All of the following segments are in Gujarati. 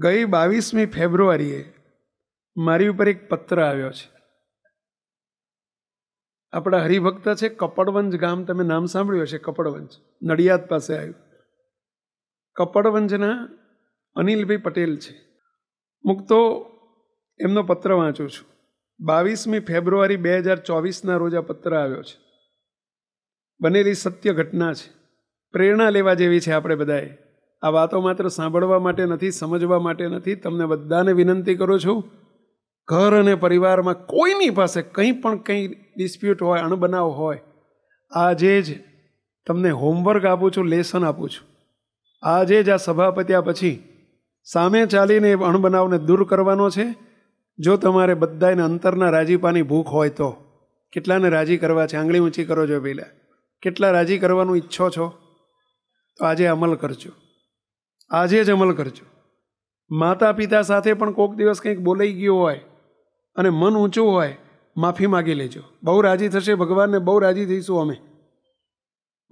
ગઈ 22મી ફેબ્રુઆરીએ મારી ઉપર એક પત્ર આવ્યો છે. આપણા હરિભક્ત છે કપડવંજ ગામ, તમે નામ સાંભળ્યું હશે. કપડવંજ નડિયાદ પાસે આવ્યું. કપડવંજના અનિલભાઈ પટેલ છે. મુક્તો એમનો પત્ર વાંચું છું. 22મી ફેબ્રુઆરી 2024ના રોજ આ પત્ર આવ્યો છે. બનેલી સત્ય ઘટના છે, પ્રેરણા લેવા જેવી છે. આપણે બધાએ આ વાતો માત્ર સાંભળવા માટે નથી, સમજવા માટે નથી. તમને બધાને વિનંતી કરું છું, ઘર અને પરિવારમાં કોઈની પાસે કંઈ ડિસ્પ્યુટ હોય, અણબનાવ હોય, આજે જ તમને હોમવર્ક આપું છું, લેસન આપું છું. આજે જ આ સભા પત્યા પછી સામે ચાલીને એ અણબનાવને દૂર કરવાનો છે. જો તમારે બધાને અંતરના રાજીપાની ભૂખ હોય તો કેટલાને રાજી કરવા છે? આંગળી ઊંચી કરો છો પહેલાં. કેટલા રાજી કરવાનું ઈચ્છો છો? તો આજે અમલ કરજો, આજે જ અમલ કરજો. માતા પિતા સાથે પણ કોઈક દિવસ કંઈક બોલાઈ ગયું હોય અને મન ઊંચું હોય, માફી માગી લેજો. બહુ રાજી થશે ભગવાનને, બહુ રાજી થઈશું અમે,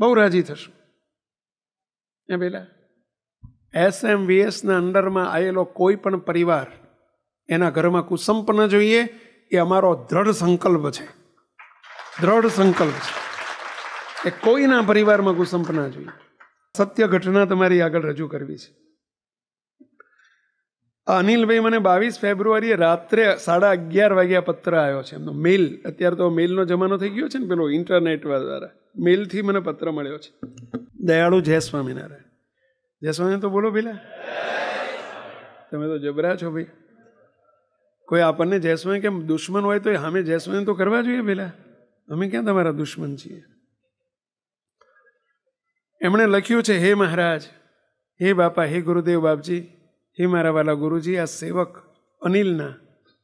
બહુ રાજી થશું. એ પેલા SMVSના અંડરમાં આવેલો કોઈ પણ પરિવાર એના ઘરમાં કુસંપ ન જોઈએ, એ અમારો દ્રઢ સંકલ્પ છે. દ્રઢ સંકલ્પ છે એ કોઈના પરિવારમાં કુસંપ ના જોઈએ. સત્ય ઘટના તમારી આગળ રજૂ કરવી છે. અનિલભાઈ મને 22 ફેબ્રુઆરીએ રાત્રે 11:30 વાગ્યા પત્ર આવ્યો છે. એમનો મેલ, અત્યારે તો મેલનો જમાનો થઈ ગયો છે ને, પેલો ઇન્ટરનેટ દ્વારા મેલથી મને પત્ર મળ્યો છે. દયાળુ જય સ્વામિનારાયણ. જય સ્વામિનારાયણ તો બોલો પેલા. તમે તો જબરા છો ભાઈ. કોઈ આપણને જય સ્વામી કેમ દુશ્મન હોય તો અમે જય સ્વામી તો કરવા જોઈએ પેલા. અમે ક્યાં તમારા દુશ્મન છીએ? એમણે લખ્યું છે, હે મહારાજ, હે બાપા, હે ગુરુદેવ બાપજી, હે મારા વાલા ગુરુજી, આ સેવક અનિલના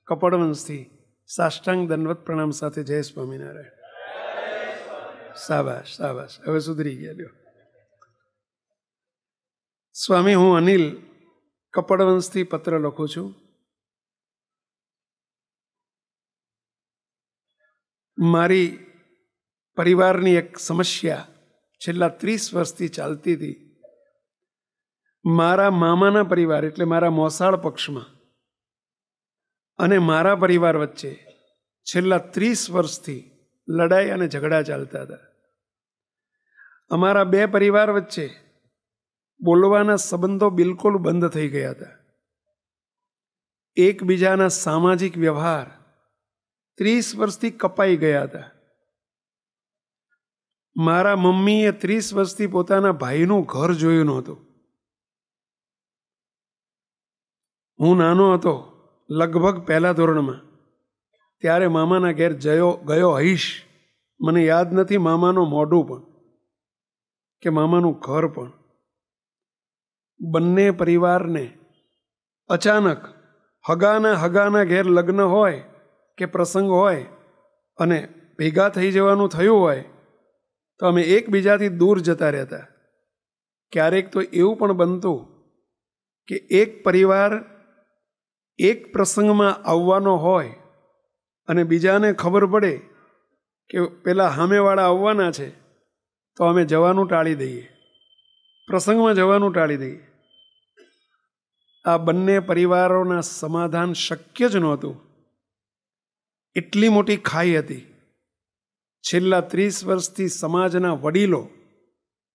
કપડવંશથી સાષ્ટાંગ દંડવત પ્રણામ સાથે જય સ્વામિનારાયણ. શાબાશ શાબાશ, હવે સુધરી ગયા. લ્યો સ્વામી, હું અનિલ કપડવંશથી પત્ર લખું છું. મારી પરિવારની એક સમસ્યા છેલ્લા 30 વર્ષથી ચાલતી હતી. મારા મામાના પરિવાર એટલે મારા મોસાળ પક્ષમાં અને મારા પરિવાર વચ્ચે છેલ્લા 30 વર્ષથી લડાઈ અને ઝઘડા ચાલતા હતા. અમારા બે પરિવાર વચ્ચે બોલવાના સંબંધો બિલકુલ બંધ થઈ ગયા હતા. એકબીજાના સામાજિક વ્યવહાર 30 વર્ષથી કપાઈ ગયા હતા. મારા મમ્મીએ 30 વર્ષથી પોતાના ભાઈનું ઘર જોયું નહોતું. હું નાનો હતો, લગભગ પહેલા ધોરણમાં, ત્યારે મામાના ઘેર ગયો હઈશ. મને યાદ નથી મામાનું મોઢું પણ કે મામાનું ઘર પણ. બંને પરિવારને અચાનક હગાના ઘેર લગ્ન હોય કે પ્રસંગ હોય અને ભેગા થઈ જવાનું થયું હોય તો અમે એકબીજાથી દૂર જતા રહેતા. ક્યારેક તો એવું પણ બનતું કે એક પરિવાર એક પ્રસંગમાં આવવાનો હોય અને બીજાને ખબર પડે કે પેલા સામેવાળા આવવાના છે તો અમે જવાનું ટાળી દઈએ, પ્રસંગમાં જવાનું ટાળી દઈએ. આ બંને પરિવારોના સમાધાન શક્ય જ નહોતું. એટલી મોટી ખાઈ હતી. છેલ્લા 30 વર્ષથી સમાજના વડીલો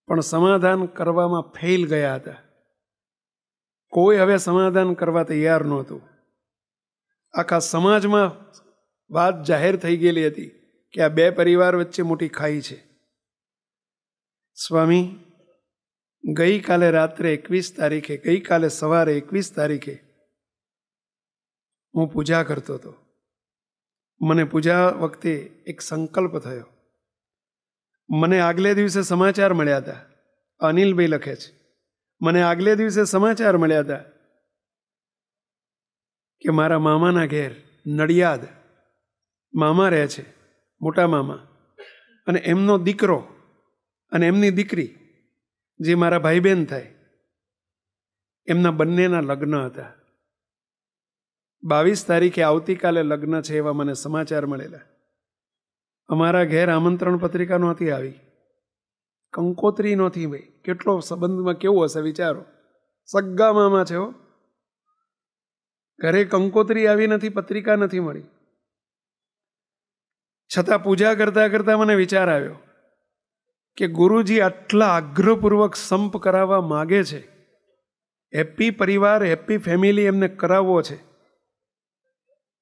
પણ સમાધાન કરવામાં ફેલ ગયા હતા. કોઈ હવે સમાધાન કરવા તૈયાર નહોતું. આખા સમાજમાં વાત જાહેર થઈ ગયેલી હતી કે આ બે પરિવાર વચ્ચે મોટી ખાઈ છે. સ્વામી, ગઈકાલે રાત્રે 21 તારીખે, ગઈકાલે સવારે 21 તારીખે હું પૂજા કરતો હતો. મને પૂજા વખતે એક સંકલ્પ થયો. મને આગલે દિવસે સમાચાર મળ્યા હતા. અનિલભાઈ લખે છે, મને આગલે દિવસે સમાચાર મળ્યા હતા કે મારા મામાના ઘેર નડિયાદ મામા રહે છે, મોટા મામા, અને એમનો દીકરો અને એમની દીકરી જે મારા ભાઈ બહેન થાય, એમના બંનેના લગ્ન હતા. 22 તારીખે આવતીકાલે લગ્ન છે એવા મને સમાચાર મળેલા. અમારા ઘેર આમંત્રણ પત્રિકા નહોતી આવી, કંકોત્રી નહોતી. ભાઈ, કેટલો સંબંધમાં કેવું હશે વિચારો. સગ્ગા મામા છે હો. ઘરે કંકોત્રી આવી નથી, પત્રિકા નથી મળી. છતાં પૂજા કરતાં કરતાં મને વિચાર આવ્યો કે ગુરુજી આટલા આગ્રહપૂર્વક સંપ કરાવવા માગે છે, હેપી પરિવાર, હેપી ફેમિલી એમને કરાવવો છે,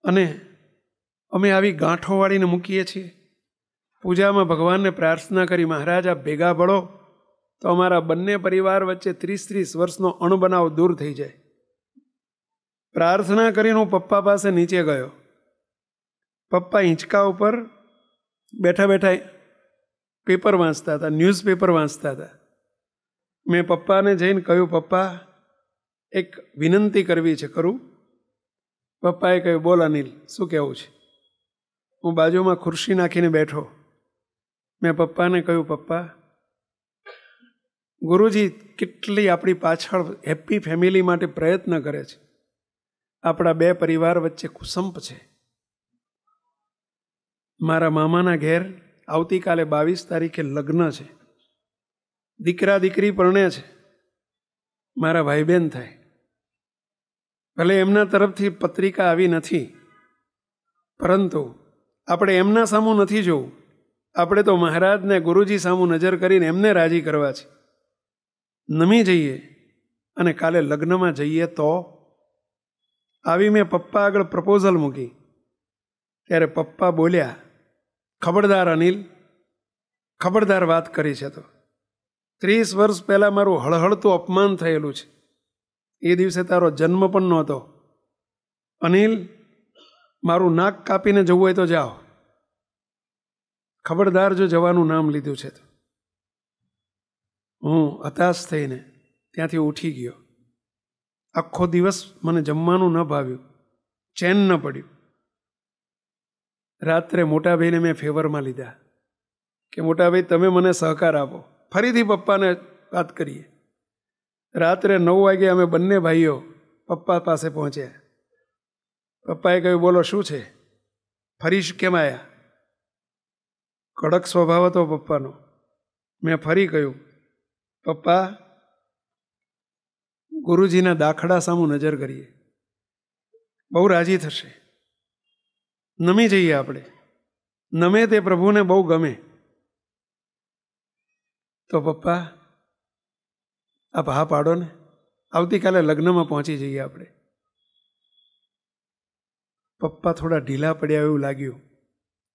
અને અમે આવી ગાંઠો વાળીને મૂકીએ છીએ. પૂજામાં ભગવાનને પ્રાર્થના કરી, મહારાજ આપ ભેગા પડો તો અમારા બંને પરિવાર વચ્ચે 30-30 વર્ષનો અણબનાવ દૂર થઈ જાય. પ્રાર્થના કરીને હું પપ્પા પાસે નીચે ગયો. પપ્પા હિંચકા ઉપર બેઠા બેઠા પેપર વાંચતા હતા, ન્યૂઝપેપર વાંચતા હતા. મેં પપ્પાને જઈને કહ્યું, પપ્પા એક વિનંતી કરવી છે, કરું? પપ્પાએ કહ્યું, બોલ અનિલ, શું કહેવું છે? હું બાજુમાં ખુરશી નાખીને બેઠો. મેં પપ્પાને કહ્યું, પપ્પા, ગુરુજી કેટલી આપણી પાછળ હેપી ફેમિલી માટે પ્રયત્ન કરે છે, આપણા બે પરિવાર વચ્ચે કુસંપ છે. મારા મામાના ઘેર આવતીકાલે 22 તારીખે લગ્ન છે, દીકરા દીકરી પરણે છે, મારા ભાઈ બહેન થાય. ભલે એમના તરફથી પત્રિકા આવી નથી, પરંતુ આપણે એમના સામું નથી જોવું, આપણે તો મહારાજને ગુરુજી સામું નજર કરીને એમને રાજી કરવા છે. નમી જઈએ અને કાલે લગ્નમાં જઈએ તો? આવી મેં પપ્પા આગળ પ્રપોઝલ મૂકી. ત્યારે પપ્પા બોલ્યા, ખબરદાર અનિલ, ખબરદાર વાત કરી છે તો 30 વર્ષ પહેલાં મારું હળહળતું અપમાન થયેલું છે. એ દિવસે તારો જન્મ પણ નહોતો. અનિલ, મારું નાક કાપીને જવું હોય તો જાઓ, ખબરદાર જો જવાનું નામ લીધું છે તો. હું હતાશ થઈને ત્યાંથી ઉઠી ગયો. આખો દિવસ મને જમવાનું ન ભાવ્યું, ચેન ન પડ્યું. રાત્રે મોટાભાઈને મેં ફેવરમાં લીધા કે મોટાભાઈ તમે મને સહકાર આપો, ફરીથી પપ્પાને વાત કરીએ. રાત્રે 9 વાગે અમે બંને ભાઈઓ પપ્પા પાસે પહોંચ્યા. પપ્પાએ કહ્યું, બોલો શું છે, ફરી કેમ આવ્યા? કડક સ્વભાવ હતો પપ્પાનો. મેં ફરી કહ્યું, પપ્પા, ગુરુજીના દાખલા સામું નજર કરીએ, બહુ રાજી થશે. નમી જઈએ આપણે, નમે તે પ્રભુને બહુ ગમે. તો પપ્પા આપ હા પાડો ને, આવતીકાલે લગ્નમાં પહોંચી જઈએ આપણે. પપ્પા થોડા ઢીલા પડ્યા એવું લાગ્યું,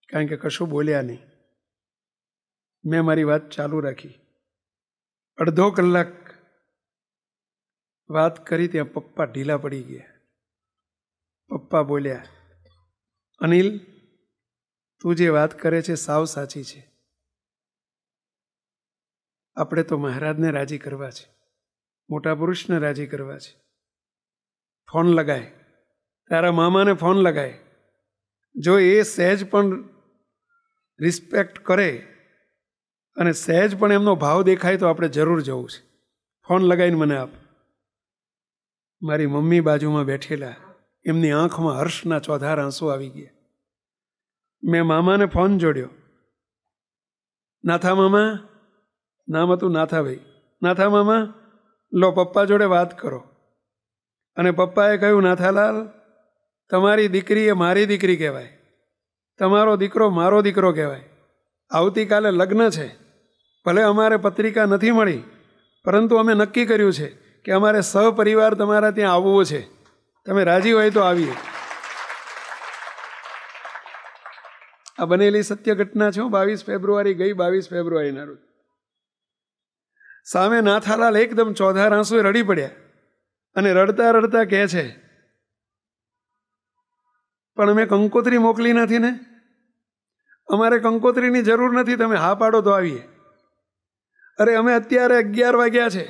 કારણ કે કશું બોલ્યા નહીં. મેં મારી વાત ચાલુ રાખી. અડધો કલાક વાત કરી ત્યાં પપ્પા ઢીલા પડી ગયા. પપ્પા બોલ્યા, અનિલ, તું જે વાત કરે છે સાવ સાચી છે. આપણે તો મહારાજને રાજી કરવા છે, મોટા પુરુષને રાજી કરવા છે. ફોન લગાય, તારા મામાને ફોન લગાય. જો એ સહેજ પણ રિસ્પેક્ટ કરે અને સહેજ પણ એમનો ભાવ દેખાય તો આપણે જરૂર જવું છે. ફોન લગાવીને મને આપ. મારી મમ્મી બાજુમાં બેઠેલા, એમની આંખમાં હર્ષના ચોધાર આંસુ આવી ગયા. મેં મામાને ફોન જોડ્યો. નાથા મામા, નામ હતું નાથાભાઈ. નાથા મામા, લો પપ્પા જોડે વાત કરો. અને પપ્પાએ કહ્યું, નાથાલાલ, તમારી દીકરી એ મારી દીકરી કહેવાય, તમારો દીકરો મારો દીકરો કહેવાય. આવતીકાલે લગ્ન છે, ભલે અમારે પત્રિકા નથી મળી, પરંતુ અમે નક્કી કર્યું છે કે અમારે સહપરિવાર તમારા ત્યાં આવવું છે. તમે રાજી હોય તો આવીએ. આ બનેલી સત્ય ઘટના છે. 22 ફેબ્રુઆરી ગઈ, 22 ફેબ્રુઆરીના રોજ. સામે નાથાલાલ એકદમ ચોધાર આંસુએ રડી પડ્યા અને રડતા રડતા કહે છે, પણ અમે કંકોત્રી મોકલી નથી ને, અમારે કંકોત્રીની જરૂર નથી, તમે હા પાડો તો આવીએ. અરે અમે અત્યારે 11 વાગ્યા છે,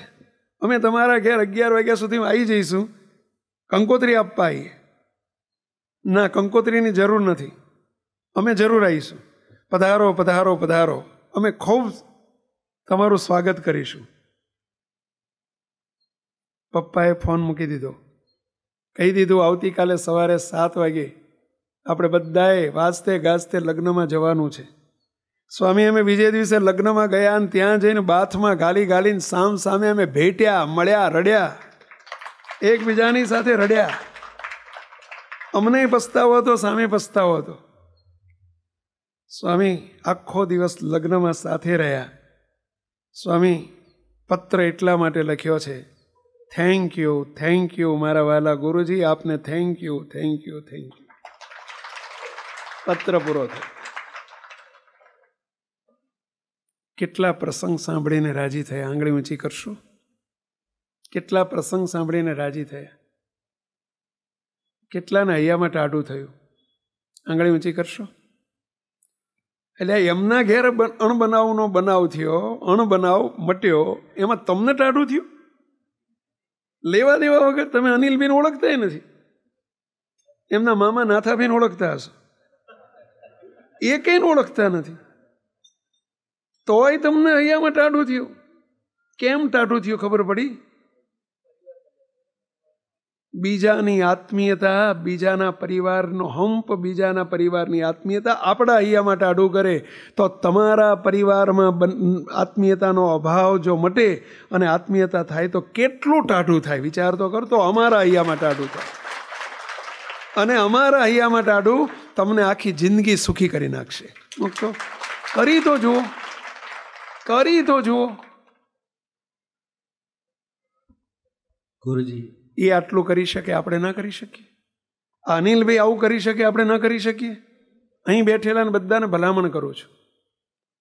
અમે તમારા ઘેર 11 વાગ્યા સુધીમાં આવી જઈશું, કંકોત્રી આપવા આવીએ. ના, કંકોત્રીની જરૂર નથી, અમે જરૂર આવીશું. પધારો પધારો પધારો, અમે ખૂબ તમારું સ્વાગત કરીશું. પપ્પાએ ફોન મૂકી દીધો. કહી દીધું, આવતીકાલે સવારે 7 વાગે આપણે બધાએ વાજતે ગાજતે લગ્નમાં જવાનું છે. સ્વામી, અમે બીજે દિવસે લગ્નમાં ગયા અને ત્યાં જઈને બાથમાં ગાલી ગાલીને સામ સામે અમે ભેટ્યા, મળ્યા, રડ્યા, એકબીજાની સાથે રડ્યા. અમને પસ્તાવો હતો, સામે પસ્તાવો હતો. સ્વામી આખો દિવસ લગ્નમાં સાથે રહ્યા. સ્વામી પત્ર એટલા માટે લખ્યો છે, થેન્ક યુ મારા વાલા ગુરુજી, આપને થેન્ક યુ. પત્ર પૂરો થયો. કેટલા પ્રસંગ સાંભળીને રાજી થયા? આંગળી ઊંચી કરશો? કેટલા પ્રસંગ સાંભળીને રાજી થયા? કેટલાના હૈયામાં ટાઢું થયું? આંગળી ઊંચી કરશો? એટલે એમના ઘેર અણબનાવનો બનાવ થયો, અણબનાવ મટ્યો, એમાં તમને ટાઢું થયું? લેવા દેવા વગર તમે અનિલબેન ઓળખતા નથી. એમના મામા નાથાબેન ઓળખતા હશો, એ કઈ ઓળખતા નથી, તોય તમને અહીંયામાં ટાઢું થયું. કેમ ટાઢું થયું ખબર પડી? બીજાની આત્મીયતા, બીજાના પરિવારનો હંપ, બીજાના પરિવારની આત્મીયતા આપણા અહીંયામાં ટાઢું કરે તો તમારા પરિવારમાં આત્મીયતાનો અભાવ જો મટે અને આત્મીયતા થાય તો કેટલું ટાઢું થાય વિચાર તો કરતો. અમારા અહીંયામાં ટાઢું થાય અને અમારા અહીંયામાં ટાઢું તમને આખી જિંદગી સુખી કરી નાખશે. કરી તો જુઓ, કરી તો જુઓ. ગુરુજી એ આટલું કરી શકે, આપણે ના કરી શકીએ? અનિલભાઈ આવું કરી શકે, આપણે ન કરી શકીએ? અહીં બેઠેલાને બધાને ભલામણ કરું છું,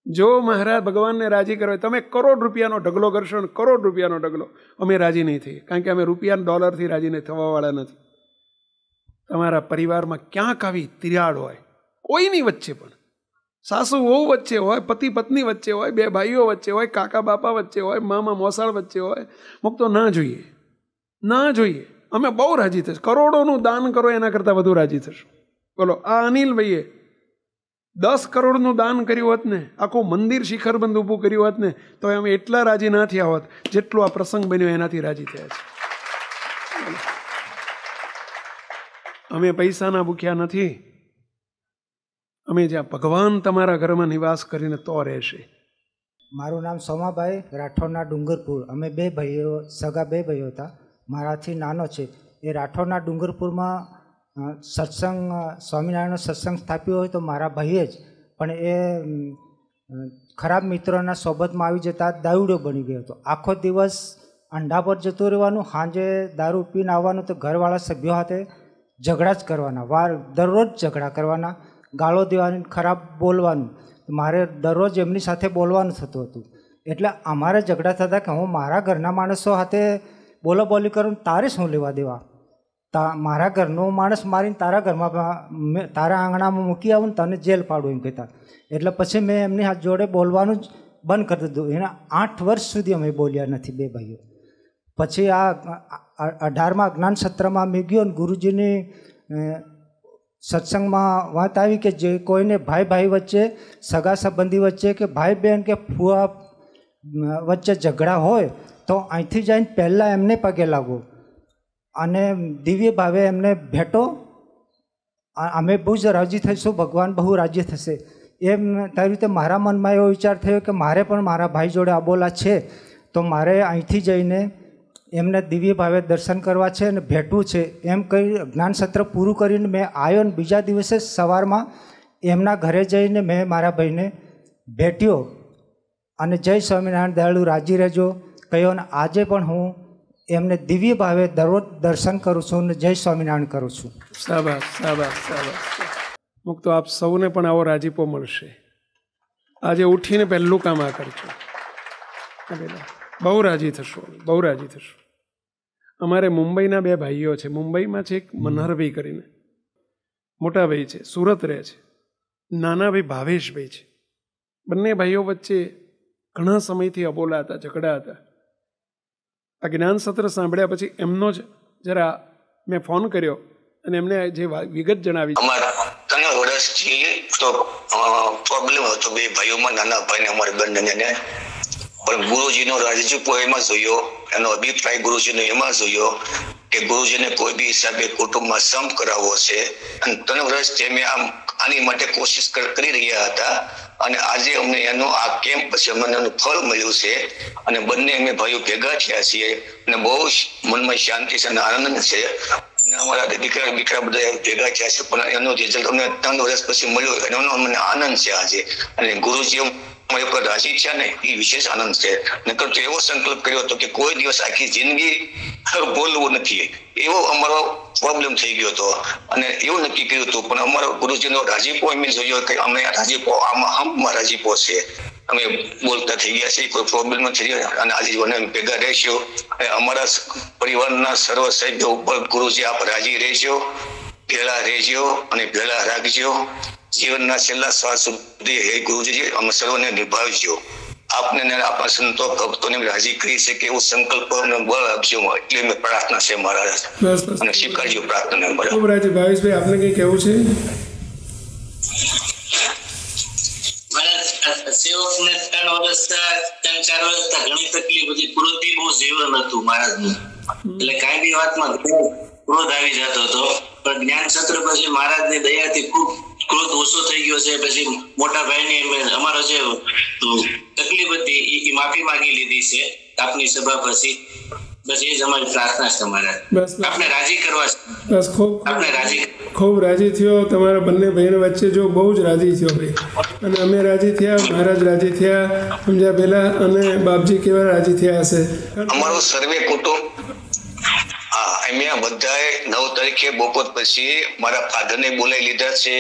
જો મહારાજ ભગવાનને રાજી કરવા, તમે કરોડ રૂપિયાનો ઢગલો કરશો ને કરોડ રૂપિયાનો ઢગલો, અમે રાજી નહીં થઈએ, કારણ કે અમે રૂપિયા ડોલરથી રાજી નહીં થવાવાળા નથી. તમારા પરિવારમાં ક્યાંક આવી તિરાડ હોય, કોઈની વચ્ચે પણ, સાસુ વહુ વચ્ચે હોય, પતિ પત્ની વચ્ચે હોય, બે ભાઈઓ વચ્ચે હોય, કાકા બાપા વચ્ચે હોય, મામા મોસાળ વચ્ચે હોય, મુક્તો ના જોઈએ, ના જોઈએ. અમે બહુ રાજી થશું, કરોડોનું દાન કરો એના કરતાં વધુ રાજી થશું. બોલો, આ અનિલભાઈએ 10 કરોડનું દાન કર્યું હોત ને, આખું મંદિર શિખરબંધ ઊભું કર્યું હોત ને, તો અમે એટલા રાજી ના થયા હોત જેટલો આ પ્રસંગ બન્યો એનાથી રાજી થયા છે. અમે પૈસાના ભૂખ્યા નથી. અમે જ્યાં ભગવાન તમારા ઘરમાં નિવાસ કરીને તો રહેશે. મારું નામ સોમાભાઈ, રાઠોડના ડુંગરપુર. અમે 2 ભાઈઓ, સગા 2 ભાઈઓ હતા. મારાથી નાનો છે. એ રાઠોડના ડુંગરપુરમાં સત્સંગ, સ્વામિનારાયણનો સત્સંગ સ્થાપ્યો હોય તો મારા ભાઈએ જ, પણ એ ખરાબ મિત્રોના સોબતમાં આવી જતા દારૂડો બની ગયો હતો. આખો દિવસ અંડા પર જતું રહેવાનું, સાંજે દારૂ પીને આવવાનું, તો ઘરવાળા સભ્યો સાથે ઝઘડા જ કરવાના, દરરોજ ઝઘડા કરવાના, ગાળો દેવાની, ખરાબ બોલવાનું. મારે દરરોજ એમની સાથે બોલવાનું થતું હતું. એટલે અમારે ઝઘડા થતા કે હું મારા ઘરના માણસો સાથે બોલાબોલી કરું, તારે શું લેવા દેવા? મારા ઘરનો માણસ મારીને તારા ઘરમાં, તારા આંગણામાં મૂકી આવું ને તને જેલ પાડું એમ કહેતા. એટલે પછી મેં એમની હાથ જોડે બોલવાનું જ બંધ કરી દીધું. એના 8 વર્ષ સુધી અમે બોલ્યા નથી 2 ભાઈઓ. પછી આ 18મા જ્ઞાન સત્રમાં મેં ગયો ને ગુરુજીની સત્સંગમાં વાત આવી કે જે કોઈને ભાઈ વચ્ચે, સગા સંબંધી વચ્ચે કે ભાઈ બહેન કે ફુવા વચ્ચે ઝઘડા હોય તો અહીંથી જઈને પહેલાં એમને પગે લાગો અને દિવ્ય ભાવે એમને ભેટો. અમે બહુ જ રાજી થઈશું, ભગવાન બહુ રાજી થશે. એમ તારી રીતે મારા મનમાં એવો વિચાર થયો કે મારે પણ મારા ભાઈ જોડે આબોલા છે, તો મારે અહીંથી જઈને એમને દિવ્ય ભાવે દર્શન કરવા છે અને ભેટવું છે. એમ કહી જ્ઞાન સત્ર પૂરું કરીને મેં આવ્યો ને બીજા દિવસે સવારમાં એમના ઘરે જઈને મેં મારા ભાઈને ભેટ્યો અને જય સ્વામિનારાયણ, દયાળુ રાજી રહેજો કહ્યો. અને આજે પણ હું એમને દિવ્ય ભાવે દરરોજ દર્શન કરું છું અને જય સ્વામિનારાયણ કરું છું. શાબાશ, શાબાશ, શાબાશ. મુક્તો આપ સૌને પણ આવો રાજીપો મળશે. આજે ઉઠીને પહેલું કામ આ કરજો. બહુ રાજી થશો, બહુ રાજી થશો. અમારે મુંબઈના 2 ભાઈઓ છે. મુંબઈમાં છે એક મનહરભાઈ કરીને, મોટા ભાઈ છે, સુરત રહે છે. નાના ભાઈ ભાવેશભાઈ છે. બંને ભાઈઓ વચ્ચે ઘણા સમયથી અબોલા હતા, ઝઘડા હતા. આ જ્ઞાન સત્ર સાંભળ્યા પછી એમનો જ જરા મેં ફોન કર્યો અને એમને જે વિગત જણાવી. અમારા ઘણા વર્ષથી તો પ્રોબ્લેમ હતો 2 ભાઈઓમાં, નાના ભાઈને અમારે બંનેને. પણ ગુરુજીનો રાજીપો એમાં જોયો, એનો અભિપ્રાય ગુરુજીનો એમાં જોયો કે ગુરુજીને કોઈ બી હિસાબે કુટુંબમાં સંપ કરાવવો છે. અને 3 વર્ષથી અમે આની માટે કોશિશ કરી રહ્યા હતા અને આજે અમને એનો આ કેમ્પ પછી અમને એનું ફળ મળ્યું છે અને બંને અમે ભાઈઓ ભેગા થયા છીએ અને બહુ મનમાં શાંતિ છે અને આનંદ છે. અને અમારા દીકરા બધા ભેગા થયા છે, પણ એનો રિઝલ્ટ અમને 3 વર્ષ પછી મળ્યો, એનો અમને આનંદ છે આજે. અને ગુરુજી અમારી ઉપર રાજી થયા ને એ વિશેષ આનંદ છે. નકર તો એવો સંકલ્પ કર્યો હતો કે કોઈ દિવસ આખી જિંદગી બોલવું નથી, એવો અમારો પ્રોબ્લેમ થઈ ગયો હતો. અને એવું નક્કી કર્યું હતું, પણ અમારો ગુરુજીનો રાજીપો અમે જોયો કે અમે રાજીપો આમાં હમમાં રાજીપો છે, અમે બોલતા થઈ ગયા છે, કોઈ પ્રોબ્લેમ નથી રહ્યો. અને આજે મને ભેગા રહેશો, અમારા પરિવારના સર્વ સભ્યો ઉપર ગુરુજી આપ રાજી રહેજો, ભેળા રહેજો અને ભેળા રાખજો. જીવનના છેલ્લા શ્વાસ સુધી હે ગુરુજી અમે સર્વને નિભાવજો. આપને આપણા સંતો ભક્તોને રાજી કરી શકે એવો સંકલ્પ બળ આપજો, એટલે મેં પ્રાર્થના છે મારા. અને સ્વીકારજો પ્રાર્થના મારા. ભાવેશભાઈ, આપને કઈ કહેવું છે? સેવકને 3 વર્ષ 3-4 વર્ષ ઘણી તકલીફ હતી, ક્રોધી બહુ જીવન હતું મહારાજનું, એટલે કાંઈ બી વાતમાં ક્રોધ આવી જતો હતો. પણ જ્ઞાન સત્ર પછી મહારાજની દયાથી ખૂબ ક્રોધ ઓછો થઈ ગયો છે. પછી મોટા ભાઈને અમારો જે તકલીફ હતી એ માફી માંગી લીધી છે આપની સભા પછી. બસ એ જ અમારી પ્રાર્થના છે મહારાજ, આપણે રાજી કરવા છે. બસ ખૂબ રાજી થયો. તમારા બંને બહેનો વચ્ચે જો બહુ જ રાજી થયો ભાઈ, અને અમે રાજી થયા, મહારાજ રાજી થયા, સમજ્યા પેલા, અને બાપજી કેવા રાજી થયા હશે. અમારો સર્વે કુટુંબ અહીંયા બધાએ 9 તારીખે બપોર પછી મારા ફાધરને બોલાવી લીધા છે.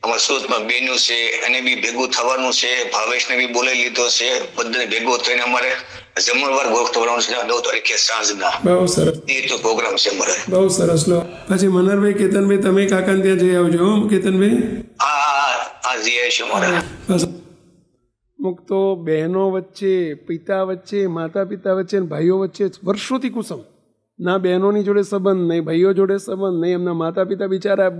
અમારા સુરતમાં બેનું છે એને બી ભેગું થવાનું છે, ભાવેશને બી બોલાવી લીધો છે. બધાને ભેગો થઈને અમારે જમણવાર ગોઠવવાનું છે 9 તારીખે સાંજના. બહુ સરસ એ તો પ્રોગ્રામ છે મારે. બહુ સરસ. લો પછી મનહરભાઈ, કેતનભાઈ, તમે કાકાને ત્યાં જઈ આવજો. કેતનભાઈ? હા જઈ આવીશું મારે. બસ મુક્તો બહેનો વચ્ચે, પિતા વચ્ચે, માતા પિતા વચ્ચે, ભાઈઓ વચ્ચે વર્ષોથી કુસુમ. ના બહેનોની જોડે સંબંધ, નહીં ભાઈઓ જોડે સંબંધ, નહીં એમના માતા પિતા બિચારા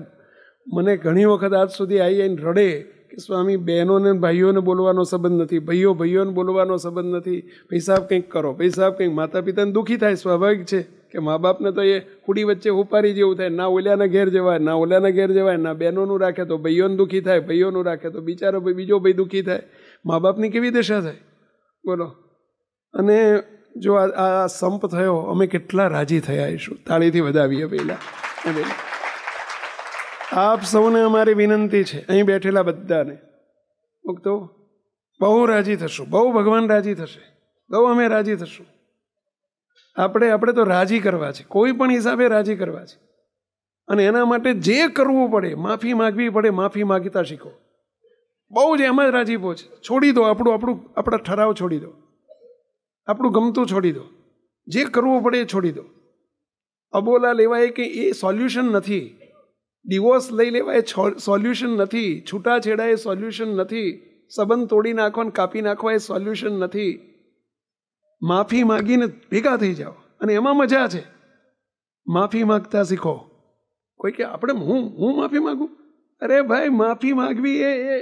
મને ઘણી વખત આજ સુધી આવીને રડે કે સ્વામી બહેનોને ભાઈઓને બોલવાનો સંબંધ નથી, ભાઈઓને બોલવાનો સંબંધ નથી, પૈસા કંઈક કરો, પૈસા કંઈક. માતા પિતાને દુઃખી થાય, સ્વાભાવિક છે કે મા બાપને તો એ કુડી વચ્ચે ઉપારી જેવું થાય. ના ઓલ્યાના ઘેર જવાય, ના ઓલ્યાના ઘેર જવાય, ના બહેનોનું રાખે તો ભાઈઓને દુઃખી થાય, ભાઈઓનું રાખે તો બિચારો બીજો ભાઈ દુઃખી થાય. મા બાપની કેવી દશા થાય બોલો. અને જો આ સંપ થયો, અમે કેટલા રાજી થયા આવીશું. તાળીથી વધાવીએ પહેલાં. આપ સૌને અમારી વિનંતી છે, અહીં બેઠેલા બધાને, તો બહુ રાજી થશું, બહુ ભગવાન રાજી થશે, બહુ અમે રાજી થશું. આપણે તો રાજી કરવા છે, કોઈ પણ હિસાબે રાજી કરવા છે. અને એના માટે જે કરવું પડે, માફી માગવી પડે, માફી માગતા શીખો. બહુ જ એમાં જ રાજીપો છે. છોડી દો આપણા ઠરાવ છોડી દો, આપણું ગમતું છોડી દો, જે કરવું પડે એ છોડી દો. અબોલા લેવાય કે એ સોલ્યુશન નથી, ડિવોર્સ લઈ લેવાય સોલ્યુશન નથી, છૂટાછેડા એ સોલ્યુશન નથી, સંબંધ તોડી નાખો ને કાપી નાખવા એ સોલ્યુશન નથી. માફી માગીને ભેગા થઈ જાઓ, અને એમાં મજા છે. માફી માગતા શીખો. કોઈ કે આપણે હું માફી માગું? અરે ભાઈ, માફી માગવી એ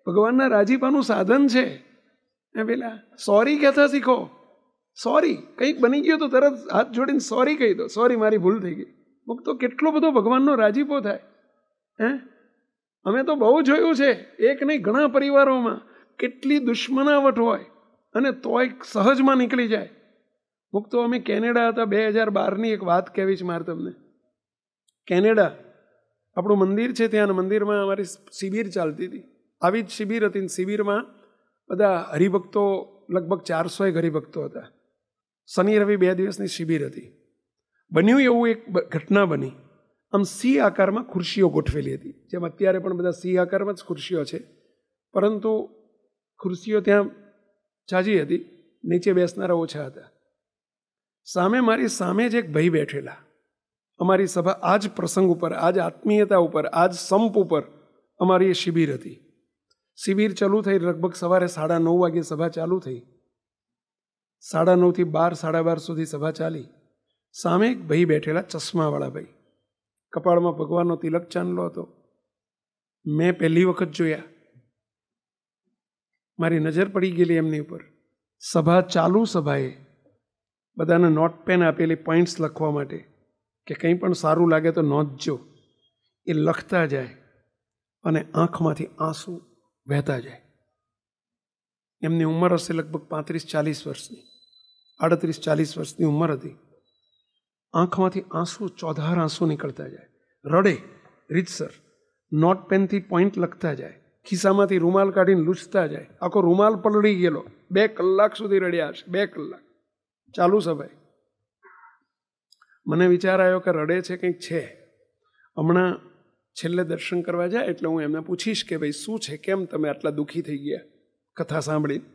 ભગવાનના રાજીપાનું સાધન છે. પેલા સોરી કહેતા શીખો. સોરી, કંઈક બની ગયું તો તરત હાથ જોડીને સોરી કહી દો, સોરી મારી ભૂલ થઈ ગઈ. તો કેટલો બધો ભગવાનનો રાજીપો થાય. અમે તો બહુ જોયું છે, એક નહીં ઘણા પરિવારોમાં કેટલી દુશ્મનાવટ હોય અને તોય સહજમાં નીકળી જાય. મુક્તો અમે કેનેડા હતા, 2012ની એક વાત કહેવી છે મારે તમને. કેનેડા આપણું મંદિર છે, ત્યાં મંદિરમાં અમારી શિબિર ચાલતી હતી. આવી જ શિબિર હતી. શિબિરમાં બધા હરિભક્તો, લગભગ 400 હરિભક્તો હતા. શનિ રવિ 2 દિવસની શિબિર હતી. બન્યું એવું, એક ઘટના બની. આમ સી આકારમાં ખુરશીઓ ગોઠવેલી હતી, જેમ અત્યારે પણ બધા સી આકારમાં જ ખુરશીઓ છે, પરંતુ ખુરશીઓ ત્યાં જાજી હતી, નીચે બેસનારા ઓછા હતા. મારી સામે જ એક ભાઈ બેઠેલા. અમારી સભા આ જ પ્રસંગ ઉપર, આ જ આત્મીયતા ઉપર, આ જ સંપ ઉપર અમારી એ શિબિર હતી. શિબિર ચાલુ થઈ, લગભગ સવારે 9:30 વાગે સભા ચાલુ થઈ. 9:30 થી 12, 12:30 સુધી સભા ચાલી. સામે એક ભાઈ બેઠેલા, ચશ્માવાળા ભાઈ, કપાળમાં ભગવાનનો તિલક ચાંદલો હતો. મેં પહેલી વખત જોયા, મારી નજર પડી ગયેલી એમની ઉપર. સભા ચાલુ, સભાએ બધાને નોટ પેન આપેલી પોઈન્ટ્સ લખવા માટે કે કંઈ પણ સારું લાગે તો નોંધજો. એ લખતા જાય અને આંખમાંથી આંસુ વહેતા જાય. એમની ઉંમર હશે લગભગ 35-40 વર્ષની, 38-40 વર્ષની ઉંમર હતી. આંખમાંથી આંસુ, ચોધાર આંસુ નીકળતા જાય, રડે રીતસર, નોટ પેનથી પોઈન્ટ લખતા જાય, ખિસ્સામાંથી રૂમાલ કાઢીને લૂછતા જાય, આખો રૂમાલ પલળી ગયેલો, 2 કલાક સુધી રડ્યા હશે, 2 કલાક ચાલુ સભાઈ. મને વિચાર આવ્યો કે રડે છે, કંઈક છે. હમણાં છેલ્લે દર્શન કરવા જાય એટલે હું એમને પૂછીશ કે ભાઈ શું છે, કેમ તમે આટલા દુઃખી થઈ ગયા કથા સાંભળીને.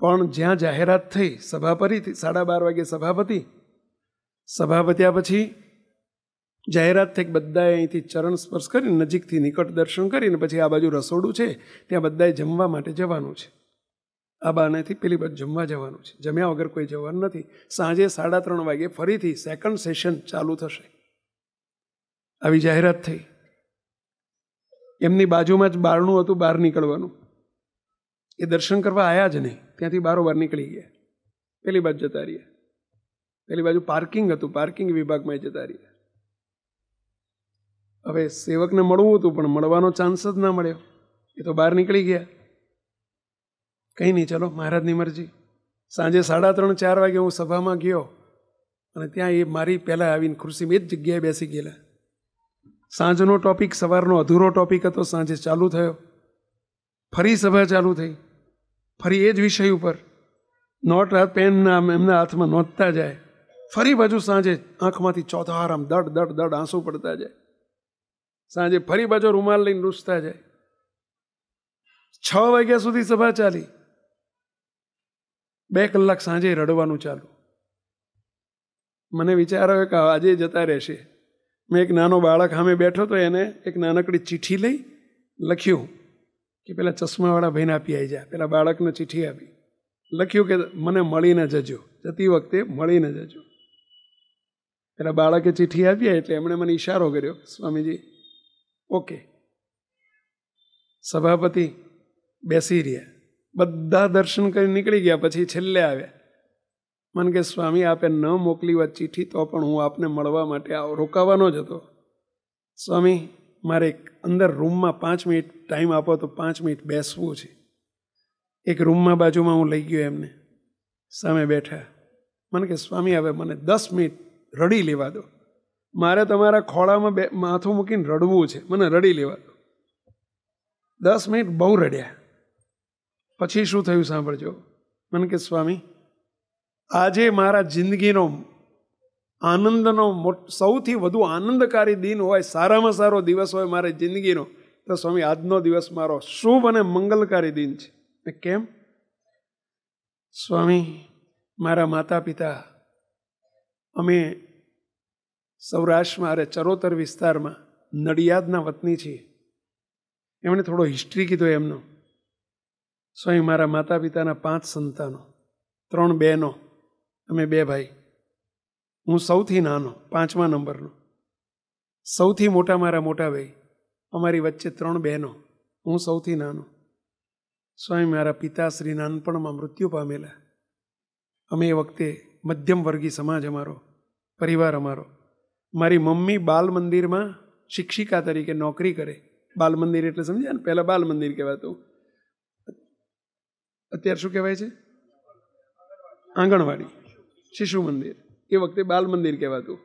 પણ જ્યાં જાહેરાત થઈ સભા પરીથી 12:30 વાગે સભા પત્યા પછી જાહેરાત થઈ બધાએ અહીંથી ચરણ સ્પર્શ કરીને નજીકથી નિકટ દર્શન કરીને પછી આ બાજુ રસોડું છે ત્યાં બધાએ જમવા માટે જવાનું છે. આ બાનેથી પેલી બાજુ જમવા જવાનું છે. જમ્યા વગર કોઈ જવાનું નથી. સાંજે 3:30 વાગે ફરીથી સેકન્ડ સેશન ચાલુ થશે. આવી જાહેરાત થઈ. એમની બાજુમાં જ બારણું હતું, બહાર નીકળવાનું. એ દર્શન કરવા આવ્યા જ નહીં, ત્યાંથી બારોબાર નીકળી ગયા, પેલી બાજુ જતા રહ્યા. પેલી બાજુ પાર્કિંગ હતું, પાર્કિંગ વિભાગમાં જતા રહ્યા. હવે સેવકને મળવું હતું પણ મળવાનો ચાન્સ જ ના મળ્યો, એ તો બહાર નીકળી ગયા. કંઈ નહીં, ચલો મહારાજની મરજી. સાંજે 3:30-4 વાગે હું સભામાં ગયો અને ત્યાં એ મારી પહેલાં આવીને ખુરશીમાં એ જ જગ્યાએ બેસી ગયેલા. સાંજનો ટોપિક સવારનો અધૂરો ટોપિક હતો, સાંજે ચાલુ થયો. ફરી સભા ચાલુ થઈ, ફરી એ જ વિષય ઉપર નોટ પેન એમના હાથમાં નોંધતા જાય. ફરી બાજુ સાંજે આંખમાંથી ચોથાર આમ દડ દડ દડ આંસુ પડતા જાય. સાંજે ફરી બાજુ રૂમાલ લઈને લૂછતા જાય. 6 વાગ્યા સુધી સભા ચાલી. 2 કલાક સાંજે રડવાનું ચાલુ. મને વિચાર આવ્યો કે આજે જતા રહેશે. મેં એક નાનો બાળક સામે બેઠો તો એને એક નાનકડી ચિઠ્ઠી લઈ લખ્યું કે પેલા ચશ્માવાળા ભાઈને આપી આવી જા. પેલા બાળકને ચિઠ્ઠી આપી, લખ્યું કે મને મળીને જજો, જતી વખતે મળીને જજો. પેલા બાળકે ચિઠ્ઠી આપી એટલે એમણે મને ઈશારો કર્યો, સ્વામીજી ઓકે. સભાપતિ બેસી રહ્યા, બધા દર્શન કરી નીકળી ગયા. પછી છેલ્લે આવ્યા. મને કે સ્વામી આપે ન મોકલી વાત ચિઠ્ઠી તો પણ હું આપને મળવા માટે રોકાવાનો જ હતો. સ્વામી મારે અંદર રૂમમાં 5 મિનિટ ટાઈમ આપો તો 5 મિનિટ બેસવું છે. એક રૂમમાં બાજુમાં હું લઈ ગયો, એમને સામે બેઠા. મને કે સ્વામી હવે મને 10 મિનિટ રડી લેવા દો. મારે તમારા ખોળામાં માથું મૂકીને રડવું છે, મને રડી લેવા દો. 10 મિનિટ બહુ રડ્યા. પછી શું થયું સાંભળજો. મને કે સ્વામી આજે મારા જિંદગીનો આનંદનો સૌથી વધુ આનંદકારી દિન હોય, સારામાં સારો દિવસ હોય મારી જિંદગીનો, તો સ્વામી આજનો દિવસ મારો શુભ અને મંગલકારી દિન છે. કેમ? સ્વામી મારા માતા પિતા અમે સૌરાષ્ટ્રમાં અરે ચરોતર વિસ્તારમાં નડિયાદના વતની છીએ. એમણે થોડો હિસ્ટ્રી કીધો એમનો. સ્વામી મારા માતા પિતાના 5 સંતાનો, 3 બહેનો, અમે 2 ભાઈ. હું સૌથી નાનો, 5મા નંબરનો. સૌથી મોટા મારા મોટા ભાઈ, અમારી વચ્ચે 3 બહેનો, હું સૌથી નાનો. સ્વામી મારા પિતાશ્રી નાનપણમાં મૃત્યુ પામેલા. અમે એ વખતે મધ્યમ વર્ગી સમાજ અમારો, પરિવાર અમારો. મારી મમ્મી બાલ મંદિરમાં શિક્ષિકા તરીકે નોકરી કરે. બાલ મંદિર એટલે સમજ્યા ને, પહેલાં બાલ મંદિર કહેવાતું, અત્યારે શું કહેવાય છે? આંગણવાડી, શિશુ મંદિર. એ વખતે બાલ મંદિર કહેવાતું.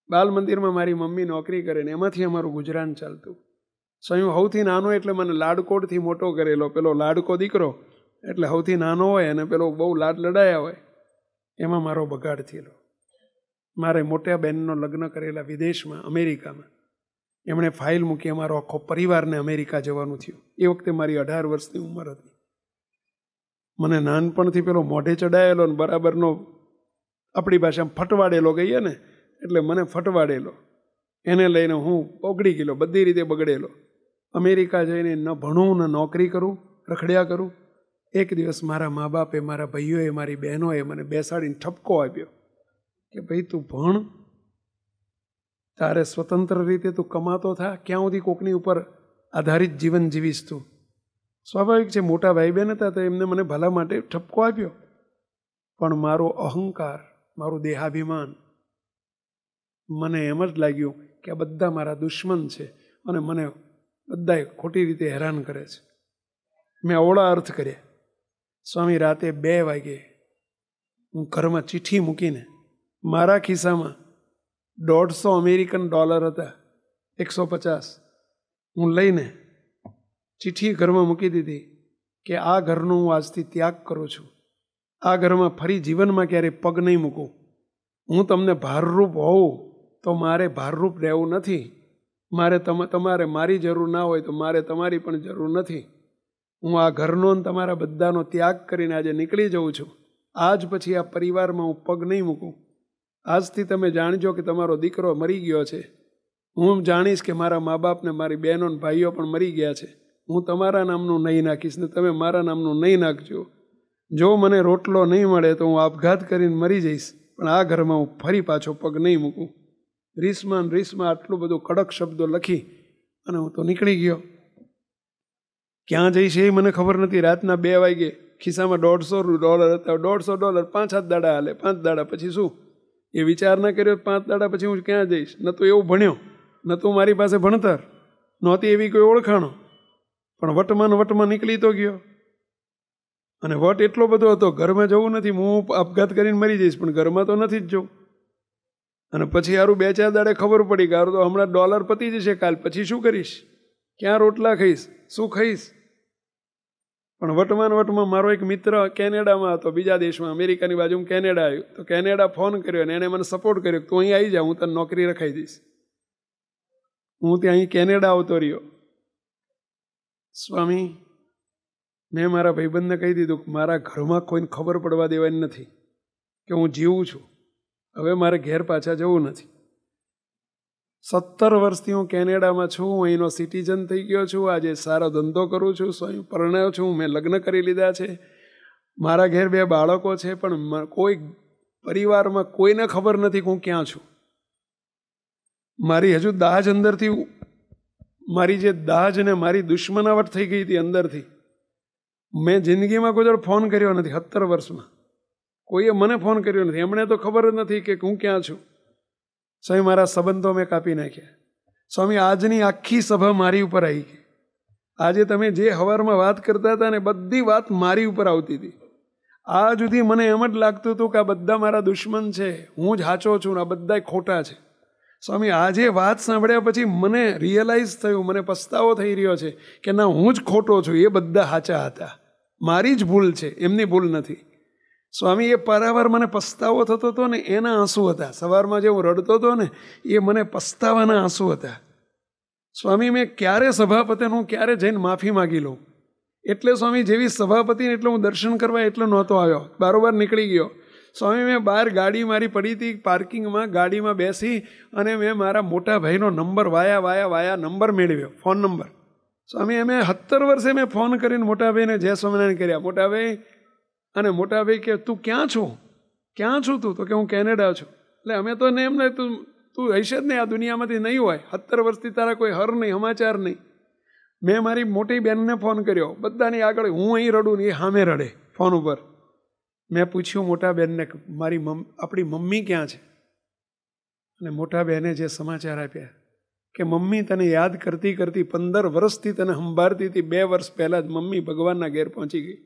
બાલ મંદિરમાં મારી મમ્મી નોકરી કરે ને એમાંથી અમારું ગુજરાન ચાલતું. સ્વયં સૌથી નાનો એટલે મને લાડકોડથી મોટો કરેલો. પેલો લાડકો દીકરો એટલે સૌથી નાનો હોય અને પેલો બહુ લાડ લડાયા હોય, એમાં મારો બગાડ થયેલો. મારે મોટા બહેનનો લગ્ન કરેલા વિદેશમાં, અમેરિકામાં. એમણે ફાઇલ મૂકી, અમારો આખો પરિવારને અમેરિકા જવાનું થયું. એ વખતે મારી 18 વર્ષની ઉંમર હતી. મને નાનપણથી પેલો મોઢે ચડાયેલો ને બરાબરનો આપણી ભાષામાં ફટવાડેલો કહીએ ને, એટલે મને ફટવાડેલો. એને લઈને હું બગડી ગયેલો, બધી રીતે બગડેલો. અમેરિકા જઈને ન ભણું ન નોકરી કરું, રખડ્યા કરું. એક દિવસ મારા મા બાપે, મારા ભાઈઓએ, મારી બહેનોએ મને બેસાડીને ઠપકો આપ્યો કે ભાઈ તું ભણ, તારે સ્વતંત્ર રીતે તું કમાતો થા, ક્યાં સુધી કોકની ઉપર આધારિત જીવન જીવીશ તું. સ્વાભાવિક છે, મોટા ભાઈ બહેન હતા તો એમને મને ભલા માટે ઠપકો આપ્યો. પણ મારો અહંકાર, મારું દેહાભિમાન, મને એમ જ લાગ્યું કે આ બધા મારા દુશ્મન છે અને મને બધાએ ખોટી રીતે હેરાન કરે છે. મેં અવળા અર્થ કર્યા. સ્વામી રાતે 2 વાગે હું ઘરમાં ચિઠ્ઠી મૂકીને મારા ખિસ્સામાં $150 અમેરિકન હતા, 150. હું લઈને ચિઠ્ઠી ઘરમાં મૂકી દીધી કે આ ઘરનો હું આજથી ત્યાગ કરું છું. આ ઘરમાં ફરી જીવનમાં ક્યારેય પગ નહીં મૂકું. હું તમને ભારરૂપ હોઉં તો મારે ભારરૂપ રહેવું નથી. મારે તમારે મારી જરૂર ના હોય તો મારે તમારી પણ જરૂર નથી. હું આ ઘરનો અને તમારા બધાનો ત્યાગ કરીને આજે નીકળી જાઉં છું. આજ પછી આ પરિવારમાં હું પગ નહીં મૂકું. આજથી તમે જાણજો કે તમારો દીકરો મરી ગયો છે. હું જાણીશ કે મારા મા બાપને મારી બહેનો અને ભાઈઓ પણ મરી ગયા છે. હું તમારા નામનું નહીં નાખીશ ને તમે મારા નામનું નહીં નાખજો. જો મને રોટલો નહીં મળે તો હું આપઘાત કરીને મરી જઈશ, પણ આ ઘરમાં હું ફરી પાછો પગ નહીં મૂકું. રીસમાં આટલું બધું કડક શબ્દો લખી અને હું તો નીકળી ગયો. ક્યાં જઈશ એ મને ખબર નથી. રાતના 2 વાગે ખિસ્સામાં $150 હતા. $150 5-7 દાડા હાલે. 5 દાડા પછી શું એ વિચાર ના કર્યો. 5 દાડા પછી હું ક્યાં જઈશ? ન તો એવું ભણ્યો, ન તો મારી પાસે ભણતર નહોતી, એવી કોઈ ઓળખાણો. પણ વટમાં નીકળી તો ગયો. અને વટ એટલો બધો હતો, ઘરમાં જવું નથી, હું આપઘાત કરીને મરી જઈશ, પણ ઘરમાં તો નથી જ જવું. અને પછી સારું 2-4 દાડે ખબર પડી કે તો હમણાં ડોલર પતી જશે, કાલ પછી શું કરીશ? ક્યાં રોટલા ખાઈશ? શું ખાઈશ? પણ વટમાં મારો એક મિત્ર કેનેડામાં હતો, બીજા દેશમાં, અમેરિકાની બાજુમાં કેનેડા આવ્યું. તો કેનેડા ફોન કર્યો અને એને મને સપોર્ટ કર્યો કે તું અહીં આવી જા, હું તને નોકરી રખાઈ દઈશ. હું ત્યાં અહીં કેનેડા આવતો રહ્યો. સ્વામી, મેં મારા ભાઈબંધને કહી દીધું કે મારા ઘરમાં કોઈને ખબર પડવા દેવાની નથી કે હું જીવું છું. હવે મારે ઘેર પાછા જવું નથી. 17 વર્ષથી હું કેનેડામાં છું. હું અહીંનો સિટીઝન થઈ ગયો છું. આજે સારો ધંધો કરું છું. સ્વયં પરણ્યો છું. મેં લગ્ન કરી લીધા છે. મારા ઘેર 2 બાળકો છે. પણ કોઈ પરિવારમાં કોઈને ખબર નથી કે હું ક્યાં છું. મારી હજુ દાજ અંદરથી, મારી જે દાજ ને મારી દુશ્મનાવટ થઈ ગઈ હતી અંદરથી. મેં જિંદગીમાં કોઈ દર ફોન કર્યો નથી 17 વર્ષમાં. કોઈએ મને ફોન કર્યો નથી. એમણે તો ખબર જ નથી કે હું ક્યાં છું. સ્વામી, મારા સંબંધો મેં કાપી નાખ્યા. સ્વામી, આજની આખી સભા મારી ઉપર આવી ગઈ. આજે તમે જે હવારમાં વાત કરતા હતા ને બધી વાત મારી ઉપર આવતી હતી. આ સુધી મને એમ જ લાગતું હતું કે આ બધા મારા દુશ્મન છે, હું જ સાચો છું, આ બધા ખોટા છે. સ્વામી, આજે વાત સાંભળ્યા પછી મને રિયલાઇઝ થયું, મને પસ્તાવો થઈ રહ્યો છે કે ના, હું જ ખોટો છું, એ બધા સાચા હતા, મારી જ ભૂલ છે, એમની ભૂલ નથી. સ્વામી, એ પારાવાર મને પસ્તાવો થતો હતો ને એના આંસુ હતા. સવારમાં જે હું રડતો હતો ને એ મને પસ્તાવાના આંસુ હતા. સ્વામી, મેં ક્યારે સભાપતિનું ક્યારે જઈને માફી માગી લઉં? એટલે સ્વામી, જેવી સભાપતિને એટલે હું દર્શન કરવા એટલો નહોતો આવ્યો, બારોબાર નીકળી ગયો. સ્વામી, મેં બહાર ગાડી મારી પડી હતી પાર્કિંગમાં, ગાડીમાં બેસી અને મેં મારા મોટા ભાઈનો નંબર વાયા નંબર મેળવ્યો, ફોન નંબર. સ્વામી, અમે 17 વર્ષે મેં ફોન કરીને મોટા ભાઈને જય સ્વામિનારાયણ કર્યા. મોટા ભાઈ, અને મોટા ભાઈ કે તું ક્યાં છું? ક્યાં છું તું? તો કે હું કેનેડા છું. એટલે અમે તો ને એમને તું હશે જ નહીં, આ દુનિયામાંથી નહીં હોય. 17 વર્ષથી તારા કોઈ હર નહીં, સમાચાર નહીં. મેં મારી મોટી બહેનને ફોન કર્યો, બધાની આગળ. હું અહીં રડું ને એ સામે રડે ફોન ઉપર. મેં પૂછ્યું મોટા બહેનને, આપણી મમ્મી ક્યાં છે? અને મોટા બહેને જે સમાચાર આપ્યા કે મમ્મી તને યાદ કરતી 15 વર્ષથી તને સંભાળતી હતી, 2 વર્ષ પહેલાં જ મમ્મી ભગવાનના ઘેર પહોંચી ગઈ.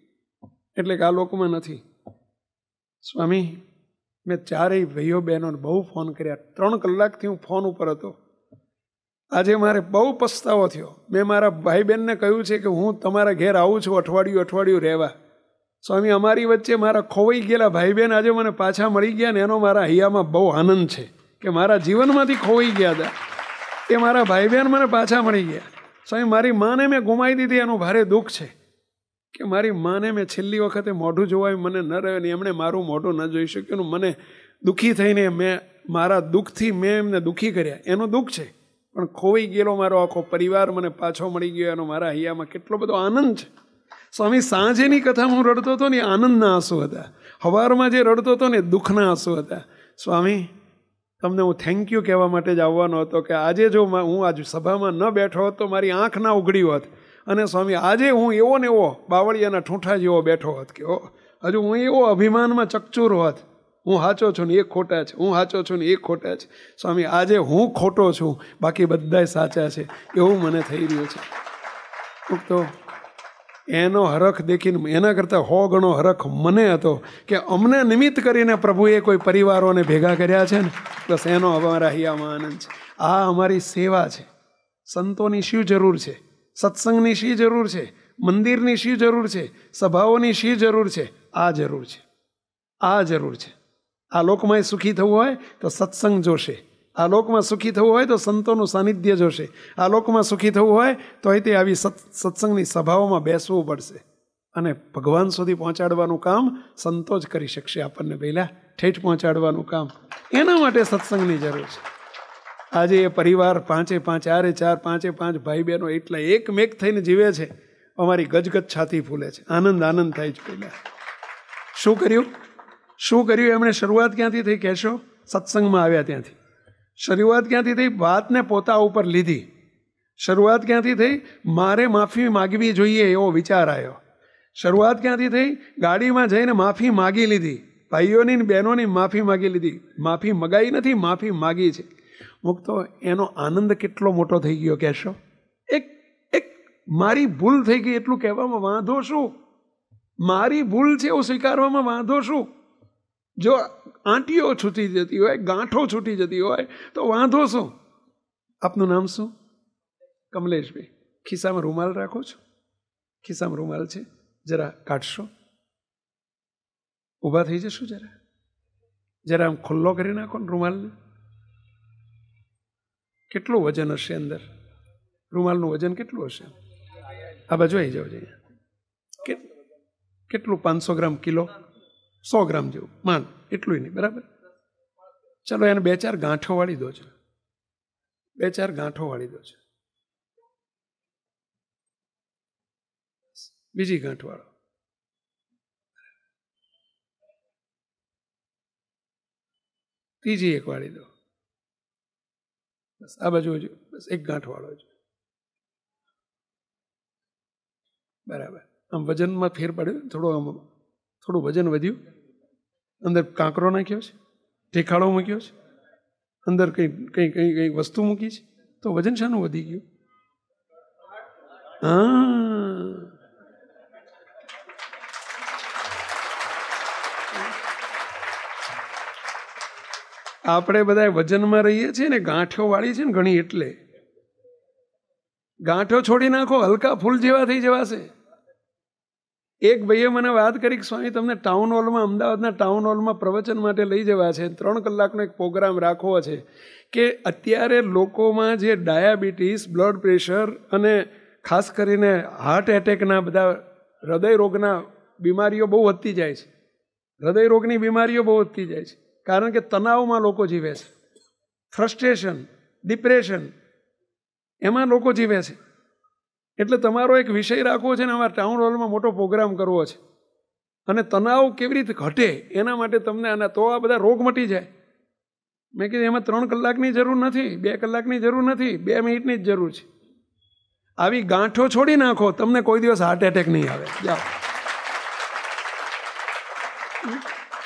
એટલે કે આ લોકોમાં નથી. સ્વામી, મેં 4 ભાઈઓ બહેનોને બહુ ફોન કર્યા. 3 કલાકથી હું ફોન ઉપર હતો. આજે મારે બહુ પસ્તાવો થયો. મેં મારા ભાઈ બહેનને કહ્યું છે કે હું તમારા ઘેર આવું છું અઠવાડિયું રહેવા. સ્વામી, અમારી વચ્ચે મારા ખોવાઈ ગયેલા ભાઈ બહેન આજે મને પાછા મળી ગયા ને એનો મારા હૈયામાં બહુ આનંદ છે કે મારા જીવનમાંથી ખોવાઈ ગયા હતા એ મારા ભાઈ બહેન મને પાછા મળી ગયા. સ્વામી, મારી માને મેં ગુમાવી દીધી, એનું ભારે દુઃખ છે કે મારી માને મેં છેલ્લી વખતે મોઢું જોવાયું મને ન રહ્યો ને એમણે મારું મોઢું ન જોઈ શક્યું. મને દુઃખી થઈને મેં મારા દુઃખથી મેં એમને દુઃખી કર્યા, એનું દુઃખ છે. પણ ખોવાઈ ગયેલો મારો આખો પરિવાર મને પાછો મળી ગયો, એનો મારા હૈયામાં કેટલો બધો આનંદ છે. સ્વામી, સાંજેની કથા હું રડતો હતો ને આનંદના આંસુ હતા, સવારમાં જે રડતો હતો ને દુઃખના આંસુ હતા. સ્વામી, તમને હું થેન્ક યુ કહેવા માટે જ આવવાનો હતો કે આજે જો હું આજ સભામાં ન બેઠો હોત તો મારી આંખ ના ઉઘડી હોત. અને સ્વામી, આજે હું એવો ને એવો બાવળિયાના ઠૂંઠા જેવો બેઠો હોત કે હજુ હું એવો અભિમાનમાં ચકચૂર હોત, હું સાચો છું ને એ ખોટા છે, હું સાચો છું ને એ ખોટા છે. સ્વામી, આજે હું ખોટો છું, બાકી બધાય સાચા છે, એવું મને થઈ રહ્યું છે. તો એનો હરખ દેખીને એના કરતાં 100 ગણો હરખ મને હતો કે અમને નિમિત્ત કરીને પ્રભુએ કોઈ પરિવારોને ભેગા કર્યા છે ને, બસ એનો અમારા હૈયામાં આનંદ છે. આ અમારી સેવા છે. સંતોની શી જરૂર છે? સત્સંગની શી જરૂર છે? મંદિરની શી જરૂર છે? સભાઓની શી જરૂર છે? આ જરૂર છે. આ જરૂર છે. આ લોકમાં સુખી થવું હોય તો સત્સંગ જોશે. આ લોકમાં સુખી થવું હોય તો સંતોનું સાનિધ્ય જોશે. આ લોકમાં સુખી થવું હોય તો અહીંથી આવી સત્સંગની સભાઓમાં બેસવું પડશે. અને ભગવાન સુધી પહોંચાડવાનું કામ સંતો જ કરી શકશે. આપણને પહેલાં ઠેઠ પહોંચાડવાનું કામ, એના માટે સત્સંગની જરૂર છે. આજે એ પરિવાર 5 5 ભાઈ બહેનો એટલા એકમેક થઈને જીવે છે. અમારી ગજગજ છાતી ફૂલે છે. આનંદ થાય છે. પહેલાં શું કર્યું એમણે? શરૂઆત ક્યાંથી થઈ કહેશો? સત્સંગમાં આવ્યા ત્યાંથી. શરૂઆત ક્યાંથી થઈ? વાતને પોતા ઉપર લીધી. શરૂઆત ક્યાંથી થઈ? મારે માફી માગવી જોઈએ એવો વિચાર આવ્યો. શરૂઆત ક્યાંથી થઈ? ગાડીમાં જઈને માફી માગી લીધી. ભાઈઓની ને બહેનોની માફી માગી લીધી. માફી મગાઈ નથી, માફી માગી છે. મુક્તો એનો આનંદ કેટલો મોટો થઈ ગયો કહેશો? એક મારી ભૂલ થઈ ગઈ એટલું કહેવામાં વાંધો શું? મારી ભૂલ છે એવું સ્વીકારવામાં વાંધો શું? જો આંટીઓ છૂટી જતી હોય, ગાંઠો છૂટી જતી હોય તો વાંધો શું? આપનું નામ શું? કમલેશભાઈ. ખિસ્સામાં રૂમાલ રાખો છો? ખિસ્સામાં રૂમાલ છે, જરા કાઢશો? ઊભા થઈ જશો? જરા આમ ખુલ્લો કરી નાખો ને રૂમાલને. કેટલું વજન હશે અંદર? રૂમાલનું વજન કેટલું હશે? આ બાજુ આવી જાવ જોઈએ. કેટલું? 500 ગ્રામ, કિલો, 100 ગ્રામ જેવું, માંડ એટલું નહીં, બરાબર? ચલો એને 2-4 ગાંઠો વાળી દો છો. 2-4 ગાંઠો વાળી દો છો. બીજી ગાંઠ વાળો. ત્રીજી એક વાળી દો. બસ આ બાજુ બસ એક ગાંઠ વાળો છે. બરાબર. આમ વજનમાં ફેર પડ્યો, થોડું વજન વધ્યું. અંદર કાંકરો નાખ્યો છે, ઠેકાળો મૂક્યો છે, અંદર કઈ વસ્તુ મૂકી છે, તો વજન શાનું વધી ગયું? આપણે બધા વજનમાં રહીએ છીએ ને, ગાંઠો વાળી છે ને ઘણી, એટલે ગાંઠો છોડી નાખો, હલકા ફૂલ જેવા થઈ જવાશે. એક ભાઈએ મને વાત કરી કે સ્વામી તમને ટાઉન હોલમાં, અમદાવાદના ટાઉન હોલમાં પ્રવચન માટે લઈ જવા છે. 3 કલાકનો એક પ્રોગ્રામ રાખવો છે કે અત્યારે લોકોમાં જે ડાયાબિટીસ, બ્લડ પ્રેશર અને ખાસ કરીને હાર્ટ એટેકના, બધા હૃદય રોગના બીમારીઓ બહુ વધતી જાય છે. હૃદય રોગની બીમારીઓ બહુ વધતી જાય છે, કારણ કે તણાવમાં લોકો જીવે છે. ફ્રસ્ટ્રેશન, ડિપ્રેશન, એમાં લોકો જીવે છે. એટલે તમારો એક વિષય રાખવો છે ને, અમારા ટાઉન હોલમાં મોટો પ્રોગ્રામ કરવો છે. અને તણાવ કેવી રીતે ઘટે એના માટે તમને આના, તો આ બધા રોગ મટી જાય. મેં કીધું એમાં 3 કલાકની જરૂર નથી, 2 કલાકની જરૂર નથી, 2 મિનિટની જ જરૂર છે. આવી ગાંઠો છોડી નાખો, તમને કોઈ દિવસ હાર્ટ એટેક નહીં આવે. જાઓ.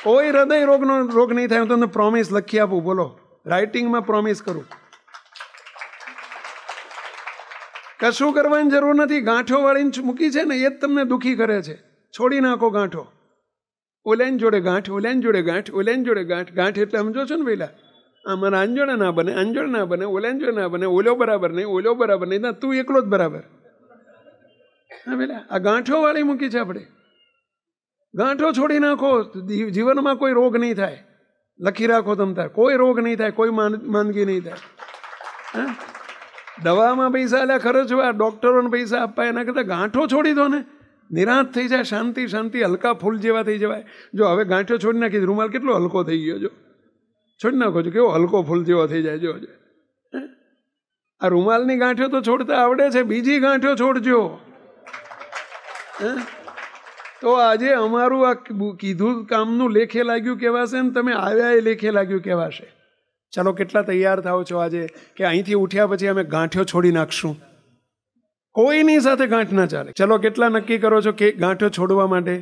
કોઈ હૃદય રોગ નહીં થાય. હું તમને પ્રોમિસ લખી આપું. બોલો, રાઇટિંગમાં પ્રોમિસ કરું. કશું કરવાની જરૂર નથી. ગાંઠો વાળીને મૂકી છે ને, એ જ તમને દુઃખી કરે છે. છોડી નાખો ગાંઠો. ઓલાની જોડે ગાંઠ, ઓલાની જોડે ગાંઠ, ઓલાની જોડે ગાંઠ. ગાંઠ એટલે સમજો છો ને પેલા? મને આન જોડે ના બને, આન જોડે ના બને, ઓલાની જોડે ના બને, ઓલો બરાબર નહીં, ઓલો બરાબર નહીં, તું એકલો જ બરાબર. હા પેલા આ ગાંઠો વાળી મૂકી છે આપણે. ગાંઠો છોડી નાખો, જીવનમાં કોઈ રોગ નહીં થાય. લખી રાખો તમ તાર, કોઈ રોગ નહીં થાય, કોઈ માંદગી નહીં થાય. હા, દવામાં પૈસા એટલે ખર્ચવા, ડોક્ટરોને પૈસા આપવા, એના કરતાં ગાંઠો છોડી દો ને. નિરાંત થઈ જાય, શાંતિ શાંતિ, હલકા ફૂલ જેવા થઈ જવાય. જો હવે ગાંઠો છોડી નાખી, રૂમાલ કેટલો હલકો થઈ ગયો. જો છોડી નાખો છો, કેવો હલકો ફૂલ જેવો થઈ જાય. જો આ રૂમાલની ગાંઠો તો છોડતા આવડે છે, બીજી ગાંઠો છોડજો. તો આજે અમારું આ કીધું કામનું લેખે લાગ્યું કહેવાશે ને, તમે આવ્યા એ લેખે લાગ્યું કહેવાશે. ચાલો, કેટલા તૈયાર થાવ છો આજે કે અહીંથી ઉઠ્યા પછી અમે ગાંઠો છોડી નાખશું? કોઈની સાથે ગાંઠ ના ચાલે. ચલો, કેટલા નક્કી કરો છો કે ગાંઠો છોડવા માટે?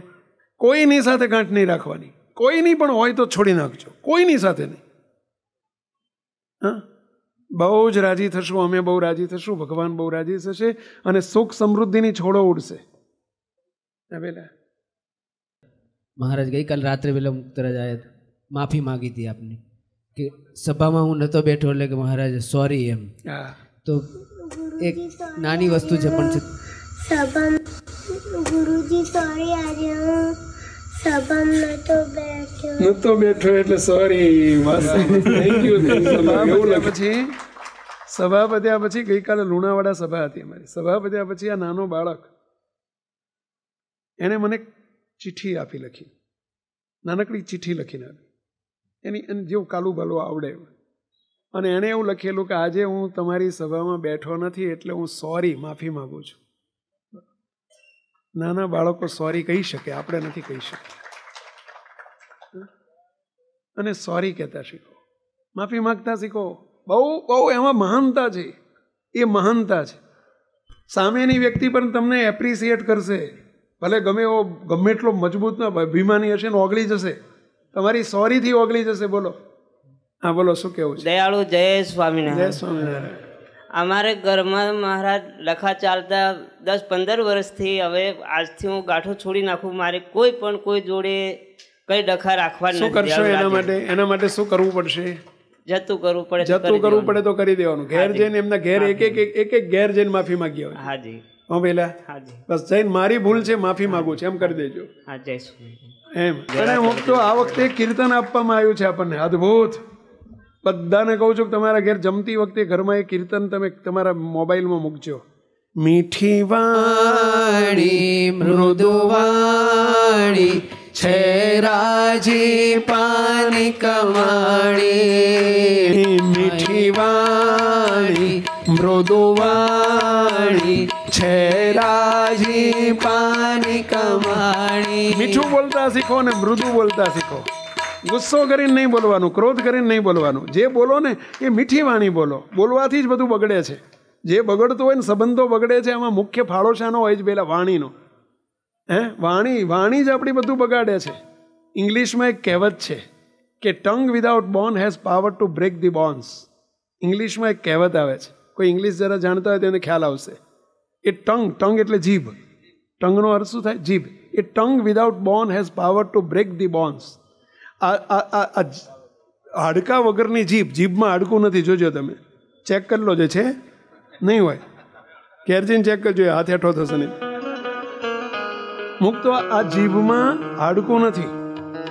કોઈની સાથે ગાંઠ નહીં રાખવાની. કોઈની પણ હોય તો છોડી નાખજો, કોઈની સાથે નહીં. હા, બહુ જ રાજી થશું, અમે બહુ રાજી થશું, ભગવાન બહુ રાજી થશે, અને સુખ સમૃદ્ધિની છોડો ઉડશે. પેલા महाराज गई कल रात्रे वेला मुक्तराज आया था, माफ़ी मांगी थी आपने कि सभाમાં હું નહોતો બેઠો એટલે કે મહારાજ સોરી એમ. હા તો એક નાની વસ્તુ છે પણ સભામાં ગુરુજી સોરી આજે હું સભામાં નહોતો બેઠો એટલે સોરી. Thank you. સભા પત્યા પછી ગઈકાલે લુણાવાડા સભા હતી અમારી. સભા પત્યા પછી આ નાનો બાળક એને મને ચિઠ્ઠી આપી, લખી, નાનકડી ચિઠ્ઠી લખીને આપી. એની જેવું કાલું બાલું આવડે એવું. અને એણે એવું લખેલું કે આજે હું તમારી સભામાં બેઠો નથી એટલે હું સોરી, માફી માગું છું. નાના બાળકો સોરી કહી શકે, આપણે નથી કહી શકતા. અને સોરી કહેતા શીખો, માફી માગતા શીખો. બહુ બહુ એમાં મહાનતા છે. એ મહાનતા છે. સામેની વ્યક્તિ પણ તમને એપ્રિસિએટ કરશે. ભલે ગમે એવો ગમે એટલો મજબૂત ના અભિમાની હશે ને ઓગળી જશે, તમારી સોરીથી ઓગળી જશે. બોલો. હા બોલો, શું કેવું છે? દયાળુ જય સ્વામિનારાયણ. જય સ્વામિનારાયણ. અમારે ઘરમાં મહારાજ લખા ચાલતા 10-15 વર્ષથી હવે આજથી હું ગાંઠો છોડી નાખું. મારે કોઈ જોડે કઈ ડખા રાખવા શું કરશો એના માટે શું કરવું પડશે? જતું કરવું પડે. જતું કરવું પડે તો કરી દેવાનું. ઘેર જઈને એમના ઘેર એક ઘેર જઈને માફી માંગી આવે. હાજી. હા પેલા બસ જઈને મારી ભૂલ છે, માફી માંગુ છું એમ કરી દેજો. હા જય સ્વામિનારાયણ. એમ. અને હું તો આ વખતે કીર્તન આપવામાં આવ્યું છે આપણને, અદ્ભુત. બધાને કહું છું કે તમારા ઘેર જમતી વખતે ઘરમાં એ કીર્તન તમે તમારા મોબાઈલમાં મૂકજો. મીઠી વાણી મૃદુવાણી છે રાજી પાની કમાણી. મીઠી વાણી મૃદુવાણી છે રાજી પાની કમાણી. મીઠું બોલતા શીખો ને મૃદુ બોલતા શીખો. ગુસ્સો કરીને નહીં બોલવાનું, ક્રોધ કરીને નહીં બોલવાનું. જે બોલો ને એ મીઠી વાણી બોલો. બોલવાથી જ બધું બગડે છે. જે બગડતું હોય ને સંબંધો બગડે છે, એમાં મુખ્ય ફાળો શાનો હોય છે? પેલા વાણીનો. વાણી જ આપણી બધું બગાડે છે. ઇંગ્લિશમાં એક કહેવત છે કે tongue without bone has power to break the bones. ઇંગ્લિશમાં એક કહેવત આવે છે. કોઈ ઇંગ્લિશ જરા જાણતા હોય તેને ખ્યાલ આવશે. એ ટંગ એટલે જીભ. ટંગનો અર્થ શું થાય? જીભ. A tongue without bone has power to break the bones. હાડકા વગરની જીભમાં હાડકું નથી. જોજો તમે, ચેક કરી લો. જે છે નહીં હોય ઘેર જઈને ચેક કરજો, હાથ હેઠો થશે નહીં. મુક્ત આ જીભમાં હાડકું નથી,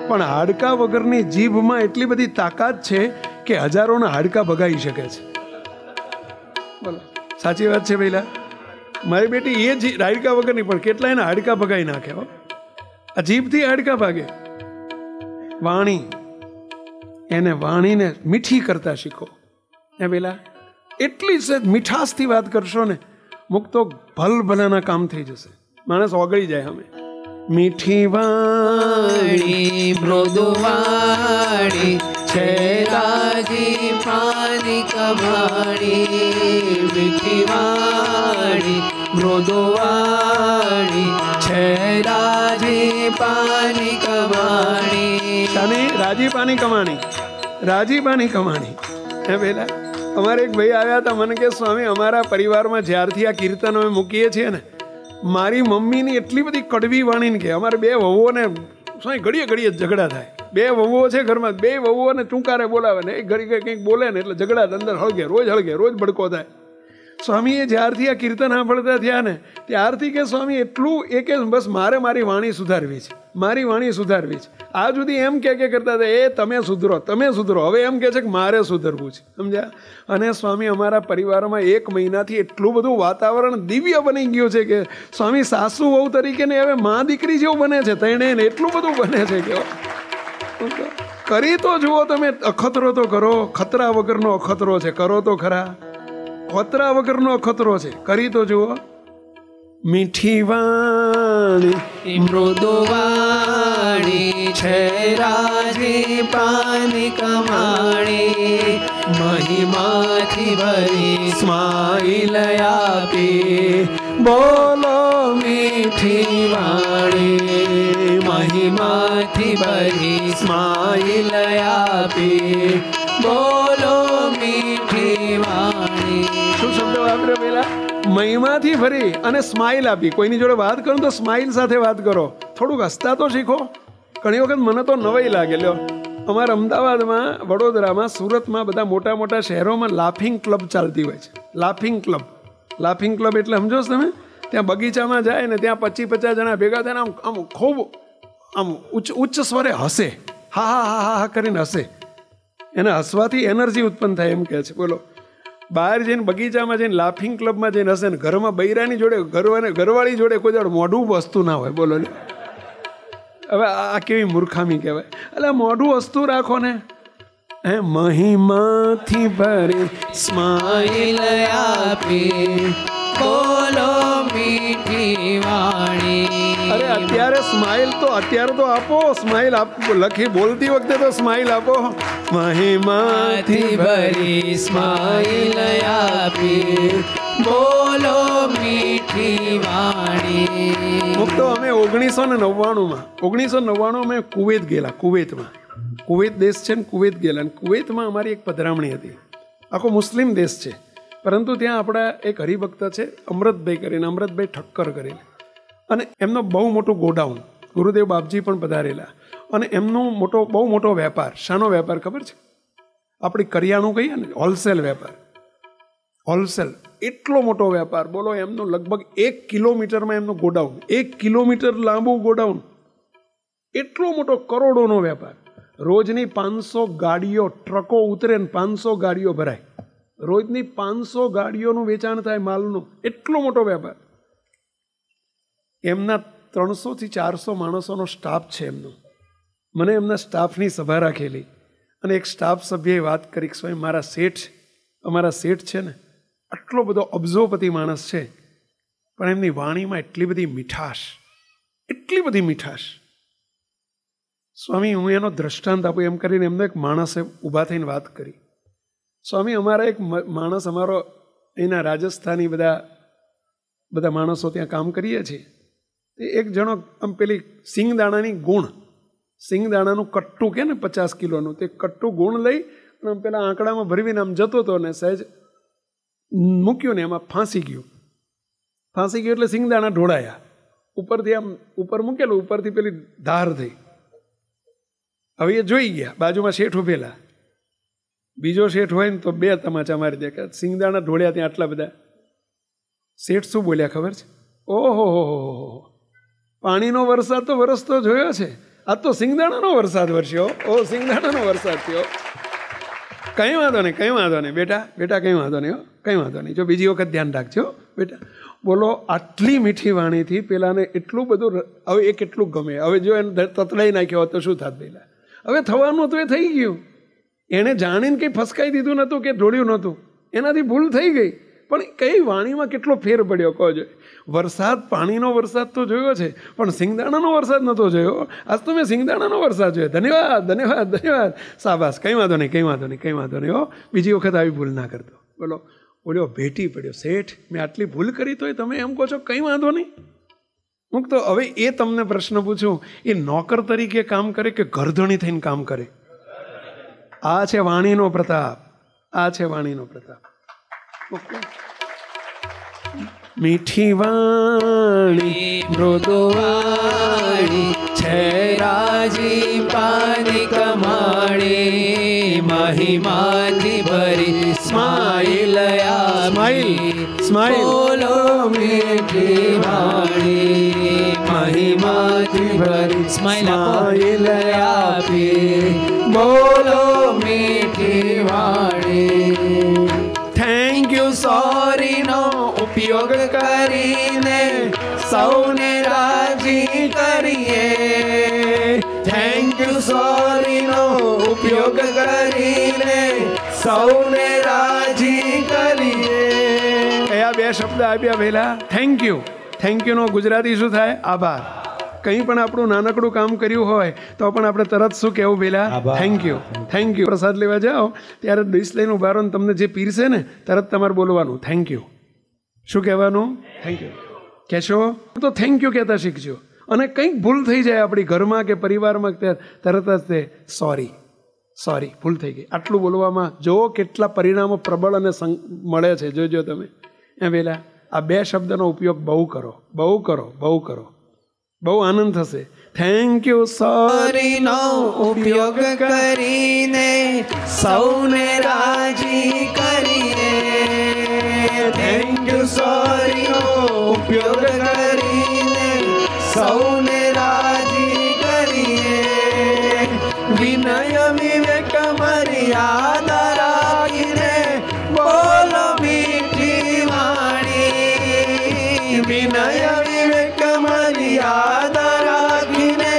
પણ હાડકા વગરની જીભમાં એટલી બધી તાકાત છે કે હજારોના હાડકા ભગાઈ શકે છે. બોલો, સાચી વાત છે પહેલા? મારી બેટી એ હાડકા વગરની પણ કેટલા એના હાડકા ભગાઈ નાખે. આ જીભથી હાડકા ભાગે. વાણી, એને વાણીને મીઠી કરતા શીખો. એ પેલા એટલી સહેજ મીઠાશથી વાત કરશો ને, મુક્તો ભલભલાના કામ થઈ જશે. માણસ ઓગળી જાય. અમે મીઠી વાણી મૃદુવાણી છે રાજી પાની કમાણી. મીઠી વાણી મૃદુવાણી છે રાજી પાની કમાણી. શાની? રાજી પાની કમાણી. રાજી પાની કમાણી. હે પેલા અમારે એક ભાઈ આવ્યા હતા, મને કે સ્વામી અમારા પરિવારમાં જ્યારથી આ કીર્તન અમે મૂકીએ છીએ ને, મારી મમ્મીની એટલી બધી કડવી વાણીને કે અમારે બે વહુઓને સ્વામી ઘડીએ ઝઘડા થાય. બે વહુઓ છે ઘરમાં, બે વહુઓને ટૂંકારે બોલાવે ને, એક ઘડી કંઈક બોલે ને એટલે ઝઘડા અંદર હળગે, રોજ ભડકો થાય. સ્વામીએ જ્યારથી આ કીર્તન સાંભળતા થયા ને ત્યારથી કે સ્વામી એટલું એ કે બસ મારે મારી વાણી સુધારવી છે, મારી વાણી સુધારવી છે. આ સુધી એમ કે કરતા હતા એ તમે સુધરો. હવે એમ કે છે કે મારે સુધરવું છે. સમજ્યા? અને સ્વામી અમારા પરિવારમાં 1 મહિનાથી એટલું બધું વાતાવરણ દિવ્ય બની ગયું છે કે સ્વામી સાસુ વહુ તરીકે ને હવે મા દીકરી જેવું બને છે. તેણે એટલું બધું બને છે કે કરી તો જુઓ તમે. અખતરો તો કરો, ખતરા વગરનો અખતરો છે. કરો તો ખરા, ખતરા વગરનો અખતરો છે. કરી તો જુઓ. મીઠી વાણી મૃદુવાણી છે રાજી પાની કમાણી. મહિમાથી ભરી સ્માઈલ આપી બોલો મીઠી વાણી. મહિમાથી ભરી સ્માઈલ આપી બોલો મીઠી વાણી. શું શબ્દ વાપર્યો પેલા? મહિમાથી ભરી અને સ્માઇલ આપી. કોઈની જોડે વાત કરો તો સ્માઇલ સાથે વાત કરો, થોડુંક હસતા તો શીખો. ઘણી વખત મને તો નવાઈ લાગે. લ્યો, અમારા અમદાવાદમાં, વડોદરામાં, સુરતમાં, બધા મોટા મોટા શહેરોમાં લાફિંગ ક્લબ ચાલતી હોય છે. લાફિંગ ક્લબ, લાફિંગ ક્લબ એટલે સમજો છો તમે? ત્યાં બગીચામાં જાય ને ત્યાં 25-50 જણા ભેગા થઈને આમ ખૂબ આમ ઉચ્ચ સ્વરે હસે, હા હા હા હા હા કરીને હસે. એને હસવાથી એનર્જી ઉત્પન્ન થાય એમ કહે છે. બોલો, બહાર જઈને બગીચામાં જઈને લાફિંગ ક્લબમાં જઈને હશે ને ઘરમાં બૈરાની જોડે, ઘરવાળી જોડે કોઈ જોડે મોઢું વસ્તુ ના હોય. બોલો ને, હવે આ કેવી મૂર્ખામી કહેવાય. એટલે મોઢું વસ્તુ રાખો ને. હે મહિમાથી ભરી સ્માઇલ આપી, બોલો મીઠી વાણી. અરે અત્યારે સ્માઇલ તો અત્યારે તો આપો, સ્માઇલ લખી બોલતી વખતે તો સ્માઇલ આપો. મહિમાથી ભરી સ્માઇલ આપી, બોલો મીઠી વાણી. મુક્તો અમે 1999 અમે કુવૈત ગયેલા. કુવૈત દેશ છે ને, કુવૈત ગયેલા. અને કુવૈતમાં અમારી એક પધરામણી હતી. આખો મુસ્લિમ દેશ છે, પરંતુ ત્યાં આપણા એક હરિભક્ત છે અમૃતભાઈ કરીને, અમૃતભાઈ ઠક્કર કરીને, અને એમનો બહુ મોટું ગોડાઉન, ગુરુદેવ બાપજી પણ પધારેલા. અને એમનો બહુ મોટો વેપાર. શાનો વેપાર ખબર છે? આપણી કરિયાણું કહીએ ને, હોલસેલ વેપાર. હોલસેલ એટલો મોટો વેપાર. બોલો, એમનો લગભગ 1 કિલોમીટરમાં એમનું ગોડાઉન, 1 કિલોમીટર લાંબુ ગોડાઉન. એટલો મોટો, કરોડોનો વેપાર. રોજની 500 ગાડીઓ, ટ્રકો ઉતરે ને 500 ગાડીઓ ભરાય. રોજની 500 ગાડીઓનું વેચાણ થાય માલનું. એટલો મોટો વેપાર. એમના 300 થી 400 માણસોનો સ્ટાફ છે એમનો. મને એમના સ્ટાફની સભા રાખેલી અને એક સ્ટાફ સભ્યએ વાત કરી કે સ્વામી, અમારા શેઠ છે ને, આટલો બધો અબજોપતિ માણસ છે, પણ એમની વાણીમાં એટલી બધી મીઠાશ, એટલી બધી મીઠાશ. સ્વામી, હું એનો દ્રષ્ટાંત આપું એમ કરીને એમનો એક માણસે ઊભા થઈને વાત કરી. સ્વામી, અમારા એક માણસ, અમારો એના રાજસ્થાની બધા માણસો ત્યાં કામ કરીએ છીએ. એક જણો આમ પેલી સિંગદાણાની ગુણ, સિંગદાણાનું કટ્ટું કે ને 50 કિલોનું, તે કટ્ટું ગુણ લઈ અને પેલા આંકડામાં ભરવીને આમ જતો હતો ને સહેજ મૂક્યું ને એમાં ફાંસી ગયું એટલે સિંગદાણા ઢોળાયા. ઉપરથી આમ ઉપર મૂકેલું, ઉપરથી પેલી ધાર થઈ. હવે એ જોઈ ગયા, બાજુમાં શેઠ ઉભેલા. બીજો શેઠ હોય ને તો 2 તમાચા મારી દે કે સિંગદાણા ઢોળ્યા ત્યાં આટલા બધા. શેઠ શું બોલ્યા ખબર છે? ઓહો, પાણીનો વરસાદ તો વરસતો જોયો છે, આ તો સિંગદાણાનો વરસાદ વરસ્યો. સિંગદાણાનો વરસાદ થયો. કંઈ વાંધો નહીં બેટા, કંઈ વાંધો નહીં. જો બીજી વખત ધ્યાન રાખજો બેટા. બોલો, આટલી મીઠી વાણીથી પેલાને એટલું બધું, હવે એ કેટલું ગમે. હવે જો એને તતડાઈ નાખ્યો હોત તો શું થાત પેલા? હવે થવાનું હતું એ થઈ ગયું. એણે જાણીને કંઈ ફસકાઈ દીધું નહોતું કે ઢોળ્યું નહોતું, એનાથી ભૂલ થઈ ગઈ. પણ કઈ વાણીમાં કેટલો ફેર પડ્યો કહો જો. વરસાદ, પાણીનો વરસાદ તો જોયો છે, પણ સિંગદાણાનો વરસાદ નહોતો જોયો. આજ તો મેં સિંગદાણાનો વરસાદ જોયો. ધન્યવાદ. સાબાસ, કંઈ વાંધો નહીં હો. બીજી વખત આવી ભૂલ ના કરતો. બોલ્યો ભેટી પડ્યો, શેઠ મેં આટલી ભૂલ કરી તોય તમે એમ કહો છો કંઈ વાંધો નહીં. હું તો હવે એ તમને પ્રશ્ન પૂછું, એ નોકર તરીકે કામ કરે કે ઘરધણી થઈને કામ કરે? આ છે વાણીનો પ્રતાપ. મીઠી વાણી મૃદુવાણી છે રાજી પાની કમાણી, મહિમાથી ભરી સ્માઈલ બોલો મીઠી વાણી, મહિમાથી ભરી સ્માઈલ આપી, બોલો મીઠી વાણી. થેન્ક યુ સોરીનો ઉપયોગ કરીને સૌને રાજી કરીએ. થેન્ક યુ સોરીનો ઉપયોગ કરીને સૌને રાજી કરીએ. કયા 2 શબ્દ આપ્યા પહેલા? થેન્ક યુનો ગુજરાતી શું થાય? આભાર. કંઈ પણ આપણું નાનકડું કામ કર્યું હોય તો પણ આપણે તરત શું કહેવું પહેલા? Thank you. પ્રસાદ લેવા જાઓ ત્યારે ડીશ લઈને ઉભા રહો ને તમને જે પીરશે ને તરત તમારે બોલવાનું થેન્ક યુ. શું કહેવાનું? Thank you. કહેશો તો થેન્ક યુ કહેતા શીખજો. અને કંઈક ભૂલ થઈ જાય આપણી ઘરમાં કે પરિવારમાં, તરત જ તે સોરી ભૂલ થઈ ગઈ આટલું બોલવામાં જો કેટલા પરિણામો પ્રબળ અને મળે છે. જોજો તમે. એ પહેલાં આ 2 શબ્દનો ઉપયોગ બહુ કરો, બહુ કરો, બહુ કરો, બહુ આનંદ થશે. થેન્ક યુ સોરીનો ઉપયોગ કરીને સૌને રાજી કરીએ. થેન્ક યુ સોરીનો ઉપયોગ કરીને સૌને રાજી કરીએ. વિનય વિવેક મર્યાદા રાખીને બોલો મીઠી વાણી. વિનય વિવેક મર્યાદા રાખીને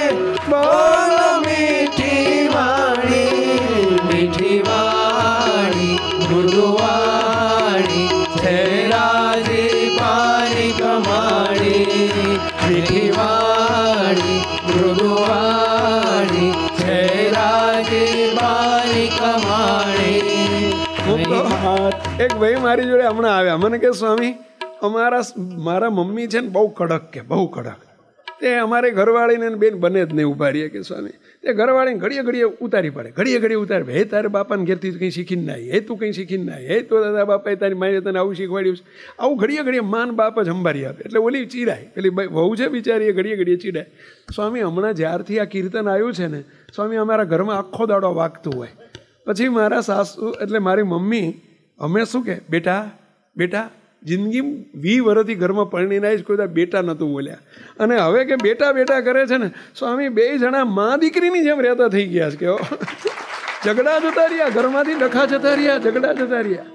બોલો મીઠી વાણી. મીઠી વાણી મૃદુવાણી છે રાજી પારી કમાણી. મીઠી વાણી મૃદુવાણી છે રાજી પારી કમાણી. એક ભાઈ મારી જોડે હમણાં આવ્યા, મને કે સ્વામી મારા મમ્મી છે ને બહુ કડક, કે બહુ કડક. તે અમારે ઘરવાળીને બેન બને જ નહીં ઉભા રહીએ કે સ્વામી. તે ઘરવાળીને ઘડીએ ઘડીએ ઉતારી પડે, ઘડીએ ઘડીએ ઉતારી પડે. હે તારે બાપાને ઘેરથી કંઈ શીખીને ના આવી, હે તું કંઈ શીખીને ના આવી, હે તો દાદા બાપાએ તારી માએ તને આવું શીખવાડ્યું છે. આવું ઘડીએ ઘડીએ માન બાપ જ સંભાળી આપે. એટલે ઓલી ચીડાય, પેલી વહુ છે બિચારી એ ઘડીએ ઘડીએ ચીડાય. સ્વામી હમણાં જ્યારથી આ કીર્તન આવ્યું છે ને સ્વામી, અમારા ઘરમાં આખો દાડો વાગતું હોય. પછી મારા સાસુ એટલે મારી મમ્મી અમે શું કે બેટા બેટા, જિંદગી 20 વર્ષથી ઘરમાં પરણીને આવી કોઈ બેટા નહોતું બોલ્યા, અને હવે કે બેટા બેટા કરે છે ને સ્વામી, 2 જણા મા દીકરીની જેમ રહેતા થઈ ગયા છે. કે ઝઘડા જતા રહ્યા, ઘરમાંથી ડખા જતા રહ્યા, ઝઘડા જતા રહ્યા.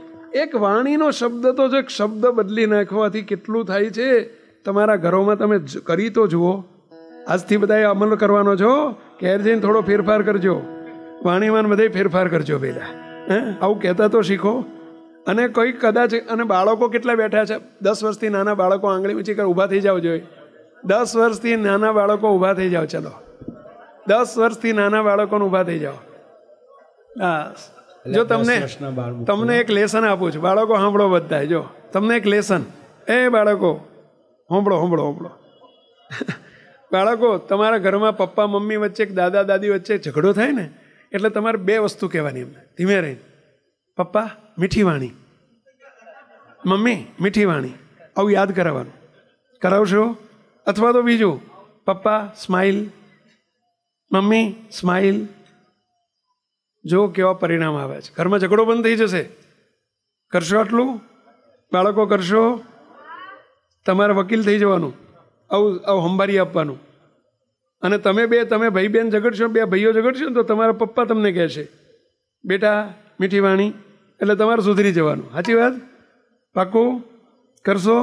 એક વાણીનો શબ્દ તો જો એક શબ્દ બદલી નાખવાથી કેટલું થાય છે તમારા ઘરોમાં. તમે કરી તો જુઓ. આજથી બધાએ અમલ કરવાનો છો, ઘેર જઈને થોડો ફેરફાર કરજો, વાણીમાં બધે ફેરફાર કરજો પહેલાં. આવું કહેતા તો શીખો. અને કોઈ કદાચ, અને બાળકો કેટલા બેઠા છે, 10 વર્ષથી નાના બાળકો આંગળી ઊંચી કર ઊભા થઈ જાવ જોઈએ. 10 વર્ષથી નાના બાળકો ઊભા થઈ જાઓ. ચલો 10 વર્ષથી નાના બાળકોને ઊભા થઈ જાઓ. હા, જો તમને એક લેસન આપું છું, બાળકો સાંભળો બધા. જો તમને એક લેસન, એ બાળકો સાંભળો. બાળકો, તમારા ઘરમાં પપ્પા મમ્મી વચ્ચે, દાદા દાદી વચ્ચે ઝઘડો થાય ને એટલે તમારે 2 વસ્તુ કહેવાની એમને ધીમે રહીને. પપ્પા મીઠી વાણી, મમ્મી મીઠી વાણી. આવું યાદ કરાવવાનું. કરાવશો? અથવા તો બીજું, પપ્પા સ્માઇલ, મમ્મી સ્માઇલ. જો કેવા પરિણામ આવે છે. ઘરમાં ઝઘડો બંધ થઈ જશે. કરશો આટલું? બાળકો કરશો? તમારે વકીલ થઈ જવાનું. આવું હંભારી આપવાનું. અને તમે ભાઈ બહેન ઝઘડશો, 2 ભાઈઓ ઝઘડશો ને તો તમારા પપ્પા તમને કહેશે બેટા મીઠી વાણી, એટલે તમારે સુધરી જવાનું. સાચી વાત? પાક્કું કરશો?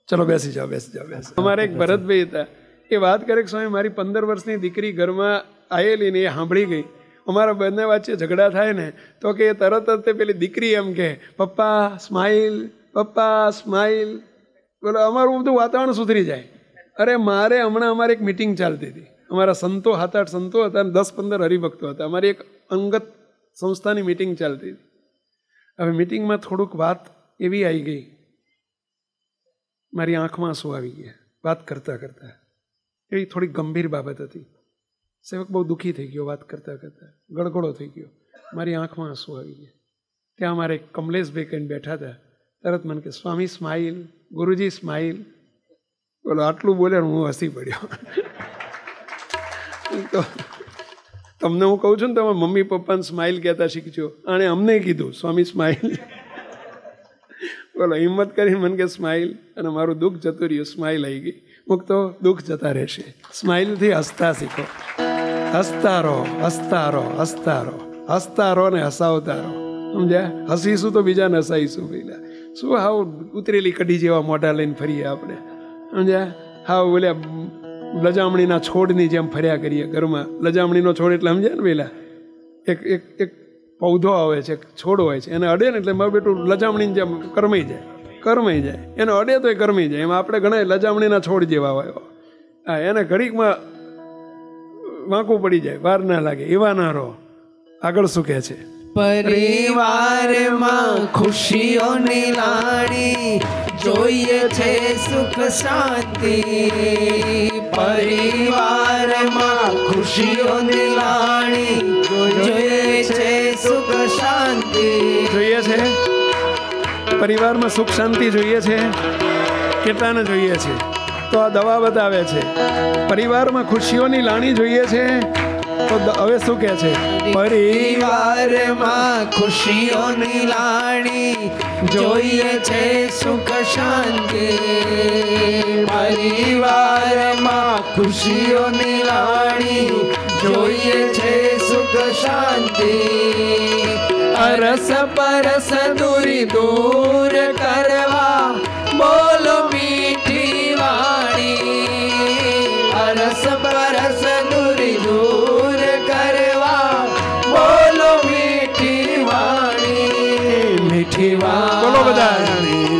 ચલો બેસી જાઓ. અમારે એક ભરતભાઈ હતા, એ વાત કરે કે સ્વામી મારી 15 વર્ષની દીકરી ઘરમાં આવેલી ને એ સાંભળી ગઈ. અમારા બંને વચ્ચે ઝઘડા થાય ને તો કે તરત જ તે પેલી દીકરી એમ કે પપ્પા સ્માઇલ, પપ્પા સ્માઇલ. બોલો, અમારું બધું વાતાવરણ સુધરી જાય. અરે મારે હમણાં અમારે એક મિટિંગ ચાલતી હતી. અમારા સંતો 7-8 સંતો હતા અને 10-15 હરિભક્તો હતા. અમારી એક અંગત સંસ્થાની મિટિંગ ચાલતી હતી. હવે મિટિંગમાં થોડુંક વાત એવી આવી ગઈ, મારી આંખમાં આંસુ આવી ગયા વાત કરતાં કરતાં. એવી થોડી ગંભીર બાબત હતી. સેવક બહુ દુઃખી થઈ ગયો વાત કરતાં કરતાં, ગળગળો થઈ ગયો. મારી આંખમાં આંસુ આવી ગયા. ત્યાં અમારે કમલેશભાઈ કહીને બેઠા હતા. તરત મને કે સ્વામી સ્માઇલ, ગુરુજી સ્માઇલ. બોલો, આટલું બોલે હું હસી પડ્યો. તો તમને હું કહું છું ને, તમે મમ્મી પપ્પાને સ્માઇલ કહેતા શીખજો. અને અમને કીધું સ્વામી સ્માઇલ. બોલો, હિંમત કરીને મને કે સ્માઇલ, અને મારું દુઃખ જતું રહ્યું. સ્માઇલ આવી ગઈ. મુક્તો દુઃખ જતા રહેશે. સ્માઇલથી હસતા શીખો. હસતા રહો, હસતા રહો, હસતા રહો, હસતા રહો ને હસાવતા રહો. સમજ્યા? હસીશું તો બીજાને હસાઈશું. પહેલાં શું હાવ ઉતરેલી કઢી જેવા મોઢા લઈને ફરીએ આપણે. સમજ્યા? હાવ બોલ્યા લજામણીના છોડની જેમ ફર્યા કરીએ ઘરમાં. લજામણીનો છોડ એટલે સમજ્યા ને પહેલાં? એક પૌધો આવે છે, છોડ હોય છે, એને અડે ને એટલે મારું બેટું લજામણીની જેમ કરમાઈ જાય. એને અડે તો એ કરમાઈ જાય. એમાં આપણે ઘણા લજામણીના છોડ જેવા હોય. હા, એને ઘડીકમાં વાંકું પડી જાય, વાર ના લાગે. એવા ના રહો. આગળ શું કહે છે? પરિવારમાં ખુશીઓની લાણી જોઈએ છે સુખ શાંતિ. પરિવારમાં ખુશીઓની લાણી જોઈએ છે સુખ શાંતિ. જોઈએ છે. પરિવારમાં સુખ શાંતિ જોઈએ છે? કેટલાને જોઈએ છે? તો આ દવા બતાવે છે. પરિવારમાં ખુશીઓની લાણી જોઈએ છે? તો હવે શું કહે છે? પરિવારમાં ખુશીઓની લાણી જોઈએ છે, સુખ શાંતિ. પરિવારમાં ખુશીઓની લાણી જોઈએ છે, સુખ શાંતિ. અરસ પરસ દૂરી દૂર કરવા બોલો મીઠી વાણી. અરસ પરસ દૂરી દૂર કરવા બોલો મીઠી વાણી. મીઠી વાણી બોલો બધા.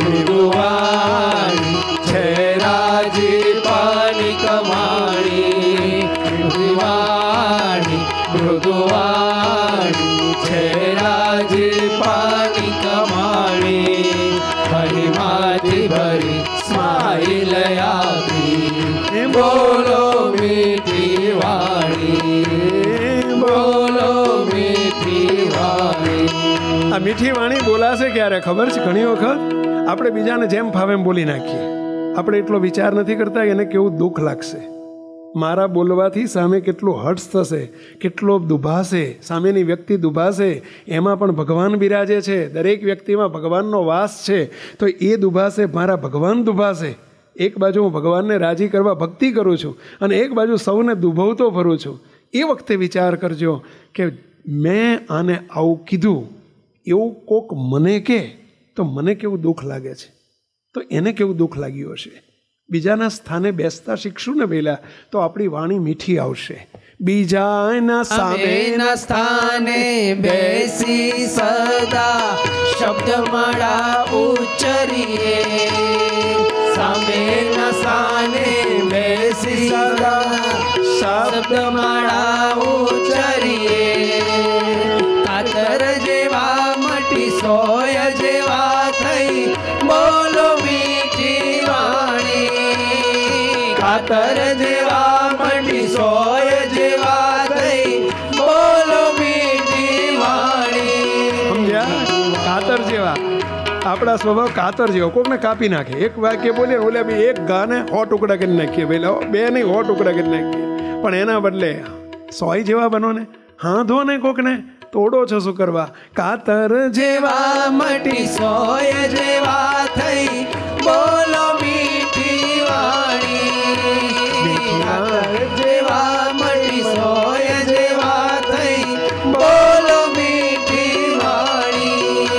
મૃદુવાણી છે રાજી પાની કમાણી. મૃદુવાણી મૃદુવાણી છે રાજી પાની કમાણી. મહિમાથી ભરી સ્માઈલ આપી બોલો મીઠી વાણી. બોલો મીઠી વાણી. આ મીઠી વાણી બોલાશે ક્યારે ખબર છે? ઘણી વખત આપણે બીજાને જેમ ફાવે એમ બોલી નાખીએ. આપણે એટલો વિચાર નથી કરતા કે એને કેવું દુઃખ લાગશે, મારા બોલવાથી સામે કેટલું હર્ષ થશે, કેટલો દુભાશે, સામેની વ્યક્તિ દુભાશે. એમાં પણ ભગવાન બિરાજે છે, દરેક વ્યક્તિમાં ભગવાનનો વાસ છે, તો એ દુભાશે, મારા ભગવાન દુભાશે. એક બાજુ હું ભગવાનને રાજી કરવા ભક્તિ કરું છું અને એક બાજુ સૌને દુભવતો ફરું છું. એ વખતે વિચાર કરજો કે મેં આને આવું કીધું, એવું કોક મને કહે તો મને કેવું દુઃખ લાગે છે, તો એને કેવું દુઃખ લાગ્યું હશે. બીજાના સ્થાને બેસતા શીખશું ને પહેલા, તો આપણી વાણી મીઠી આવશે. બીજાના સામેના સ્થાને બેસી સદા શબ્દમાળા ઉચ્ચરીએ. સામેના સ્થાને બેસી સદા શબ્દમાળા ઉચ્ચરીએ. કાતર જેવા મટી સોય જેવા થઈ બોલો મીઠી વાણી. કાતર જેવા મટી સોય જેવા થઈ બોલો મીઠી વાણી. સમજ્યા? કાતર જેવા આપણા સ્વભાવ કાતર જેવો, કોકને કાપી નાખે. એક વાક્ય બોલીએ ઓલે બી એક ગાને 100 ટુકડા કરી નાખીએ, પેલા 2 નહીં 100 ટુકડા કરી નાખીએ. પણ એના બદલે સોય જેવા બનો ને, હાંધો ને કોકને તોડો છો શું કરવા? કાતર જેવા મટી સોય જેવા થઈ બોલો મીઠી વાણી. કાતર જેવા મટી સોય જેવા થઈ બોલો મીઠી વાણી.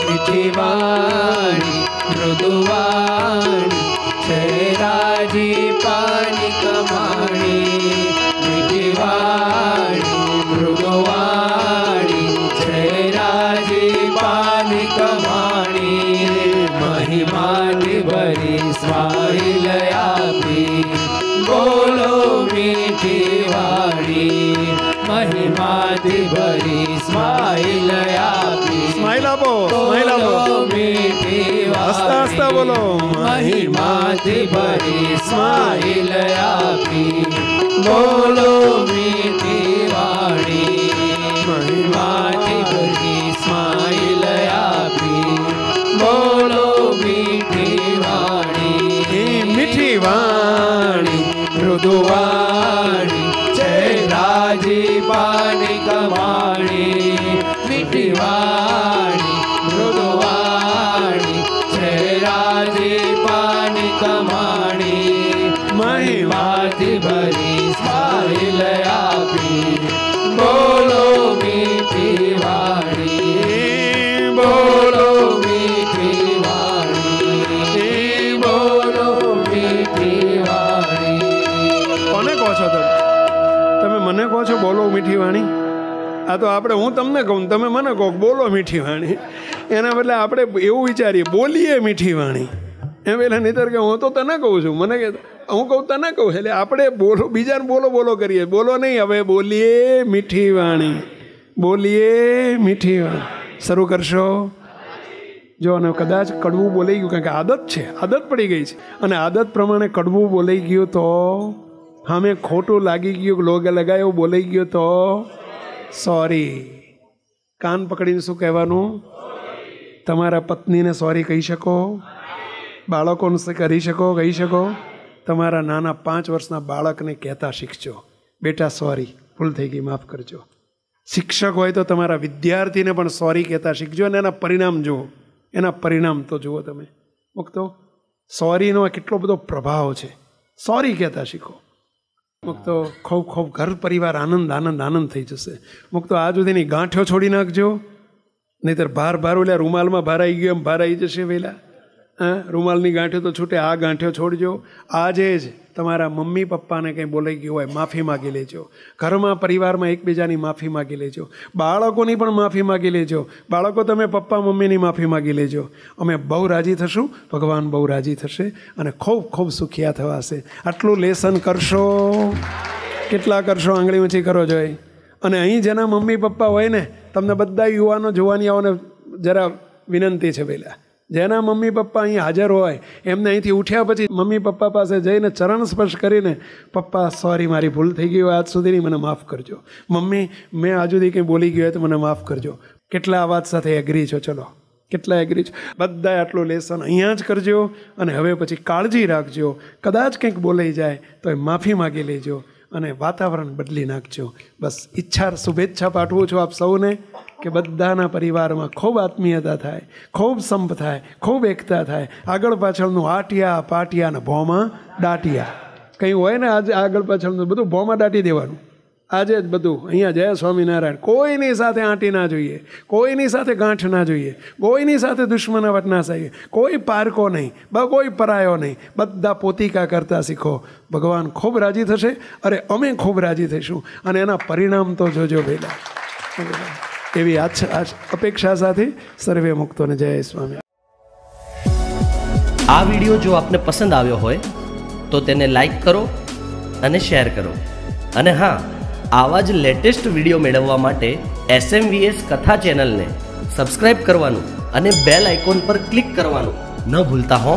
મીઠી વાણી મૃદુવાણી છે રાજી પાની કમાણી. મીઠી વાણી મૃદુવાણી છે રાજી પાની કમાણી. મહિમાની ભરી સ્માઈલ આપી બોલો મીઠી વાણી. મહિમાથી ભરી સ્માઈલ આપી. સ્માઈલ આપો, સ્માઈલ આપો. મીઠી હસતા હસતા બોલો. મહિમાથી ભરી સ્માઈલ આપી બોલો મીઠી વાણી. મહિમાથી ભરી સ્માઈલ આપી બોલો મીઠી વાણી. મીઠી વાણી મૃદુવાણી છે રાજી પાની કમાણી. મીઠી વાણી મૃદુવાણી છે રાજી પાની કમાણી. મહિમાથી ભરી સ્માઈલ આપી બોલો મીઠી વાણી. બોલો મીઠી વાણી. બોલો મીઠી વાણી. કોને કહો છો તમે? તમે મને કહો છો બોલો મીઠી વાણી? આ તો આપણે, હું તમને કહું, તમે મને કહો બોલો મીઠી વાણી. એના બદલે આપણે એવું વિચારીએ બોલીએ મીઠી વાણી. એમ પેલા નહીતર કે હું તો તને કહું છું, મને કે હું કહું તને કહું. એટલે આપણે બોલો, બીજાને બોલો બોલો કરીએ. બોલો નહીં, હવે બોલીએ મીઠી વાણી. બોલીએ મીઠી વાણી. શરૂ કરશો? જો અને કદાચ કડવું બોલાઈ ગયું, કારણ કે આદત છે, આદત પડી ગઈ છે, અને આદત પ્રમાણે કડવું બોલાઈ ગયું તો સામે ખોટું લાગી ગયું, લોગ લગાયો બોલાઈ ગયો તો સોરી. કાન પકડીને શું કહેવાનું? તમારા પત્નીને સોરી કહી શકો? બાળકોને કહી શકો? તમારા નાના 5 વર્ષના બાળકને કહેતા શીખજો, બેટા સોરી, ભૂલ થઈ ગઈ, માફ કરજો. શિક્ષક હોય તો તમારા વિદ્યાર્થીને પણ સોરી કહેતા શીખજો અને એના પરિણામ જુઓ. એના પરિણામ તો જુઓ તમે. મુક્તો સોરીનો કેટલો બધો પ્રભાવ છે. સોરી કહેતા શીખો. મુક્તો ખૂબ ખૂબ ઘર પરિવાર આનંદ થઈ જશે. મુક્તો આ સુધીની ગાંઠો છોડી નાખજો, નહીંતર ભાર ઓલા રૂમાલમાં ભાર આવી ગયો એમ ભાર આવી જશે વહેલા. હા, રૂમાલની ગાંઠો તો છૂટે, આ ગાંઠો છોડજો. આજે જ તમારા મમ્મી પપ્પાને કંઈ બોલાઈ ગયું હોય માફી માગી લેજો. ઘરમાં પરિવારમાં એકબીજાની માફી માગી લેજો. બાળકોની પણ માફી માગી લેજો. બાળકો તમે પપ્પા મમ્મીની માફી માગી લેજો. અમે બહુ રાજી થશું, ભગવાન બહુ રાજી થશે અને ખૂબ ખૂબ સુખિયા થવાશે. આટલું લેસન કરશો, કેટલા કરશો, આંગળી ઊંચી કરો જોઈએ. અને અહીં જેના મમ્મી પપ્પા હોય ને, તમને બધા યુવાનો જોવાનીઓને જરા વિનંતી છે પહેલાં, જેના મમ્મી પપ્પા અહીં હાજર હોય એમને અહીંથી ઉઠ્યા પછી મમ્મી પપ્પા પાસે જઈને ચરણ સ્પર્શ કરીને, પપ્પા સોરી, મારી ભૂલ થઈ ગઈ હોય આજ સુધીની, મને માફ કરજો. મમ્મી મેં આજ સુધી કંઈ બોલી ગયો હોય તો મને માફ કરજો. કેટલા આ વાત સાથે એગ્રી છો? ચલો, કેટલા એગ્રી છો? બધાએ આટલું લેસન અહીંયા જ કરજો. અને હવે પછી કાળજી રાખજો, કદાચ કંઈક બોલાઈ જાય તો એ માફી માગી લેજો અને વાતાવરણ બદલી નાખજો. બસ શુભેચ્છા પાઠવું છું આપ સૌને કે બધાના પરિવારમાં ખૂબ આત્મીયતા થાય, ખૂબ સંપ થાય, ખૂબ એકતા થાય. આગળ પાછળનું આટિયા પાટિયા ને ભોમાં દાટિયા કંઈ હોય ને, આજે આગળ પાછળનું બધું ભોમાં દાટી દેવાનું. આજે જ બધું અહીંયા જય સ્વામિનારાયણ. કોઈની સાથે આંટી ના જોઈએ, કોઈની સાથે ગાંઠ ના જોઈએ, કોઈની સાથે દુશ્મનાવટ ના થાય, કોઈ પારકો નહીં, કોઈ પરાયો નહીં. બધા પોતિકા કરતા શીખો. ભગવાન ખૂબ રાજી થશે. અરે અમે ખૂબ રાજી થઈશું અને એના પરિણામ તો જોજો પહેલાં. એવી અપેક્ષા સાથે સર્વે મુક્તોને જય સ્વામી. આ વિડીયો જો આપને પસંદ આવ્યો હોય તો તેને લાઈક કરો અને શેર કરો. અને હા, આવા જ લેટેસ્ટ વિડીયો મેળવવા માટે SMVS કથા ચેનલને સબસ્ક્રાઇબ કરવાનું અને બેલ આઇકોન પર ક્લિક કરવાનું ન ભૂલતા હો.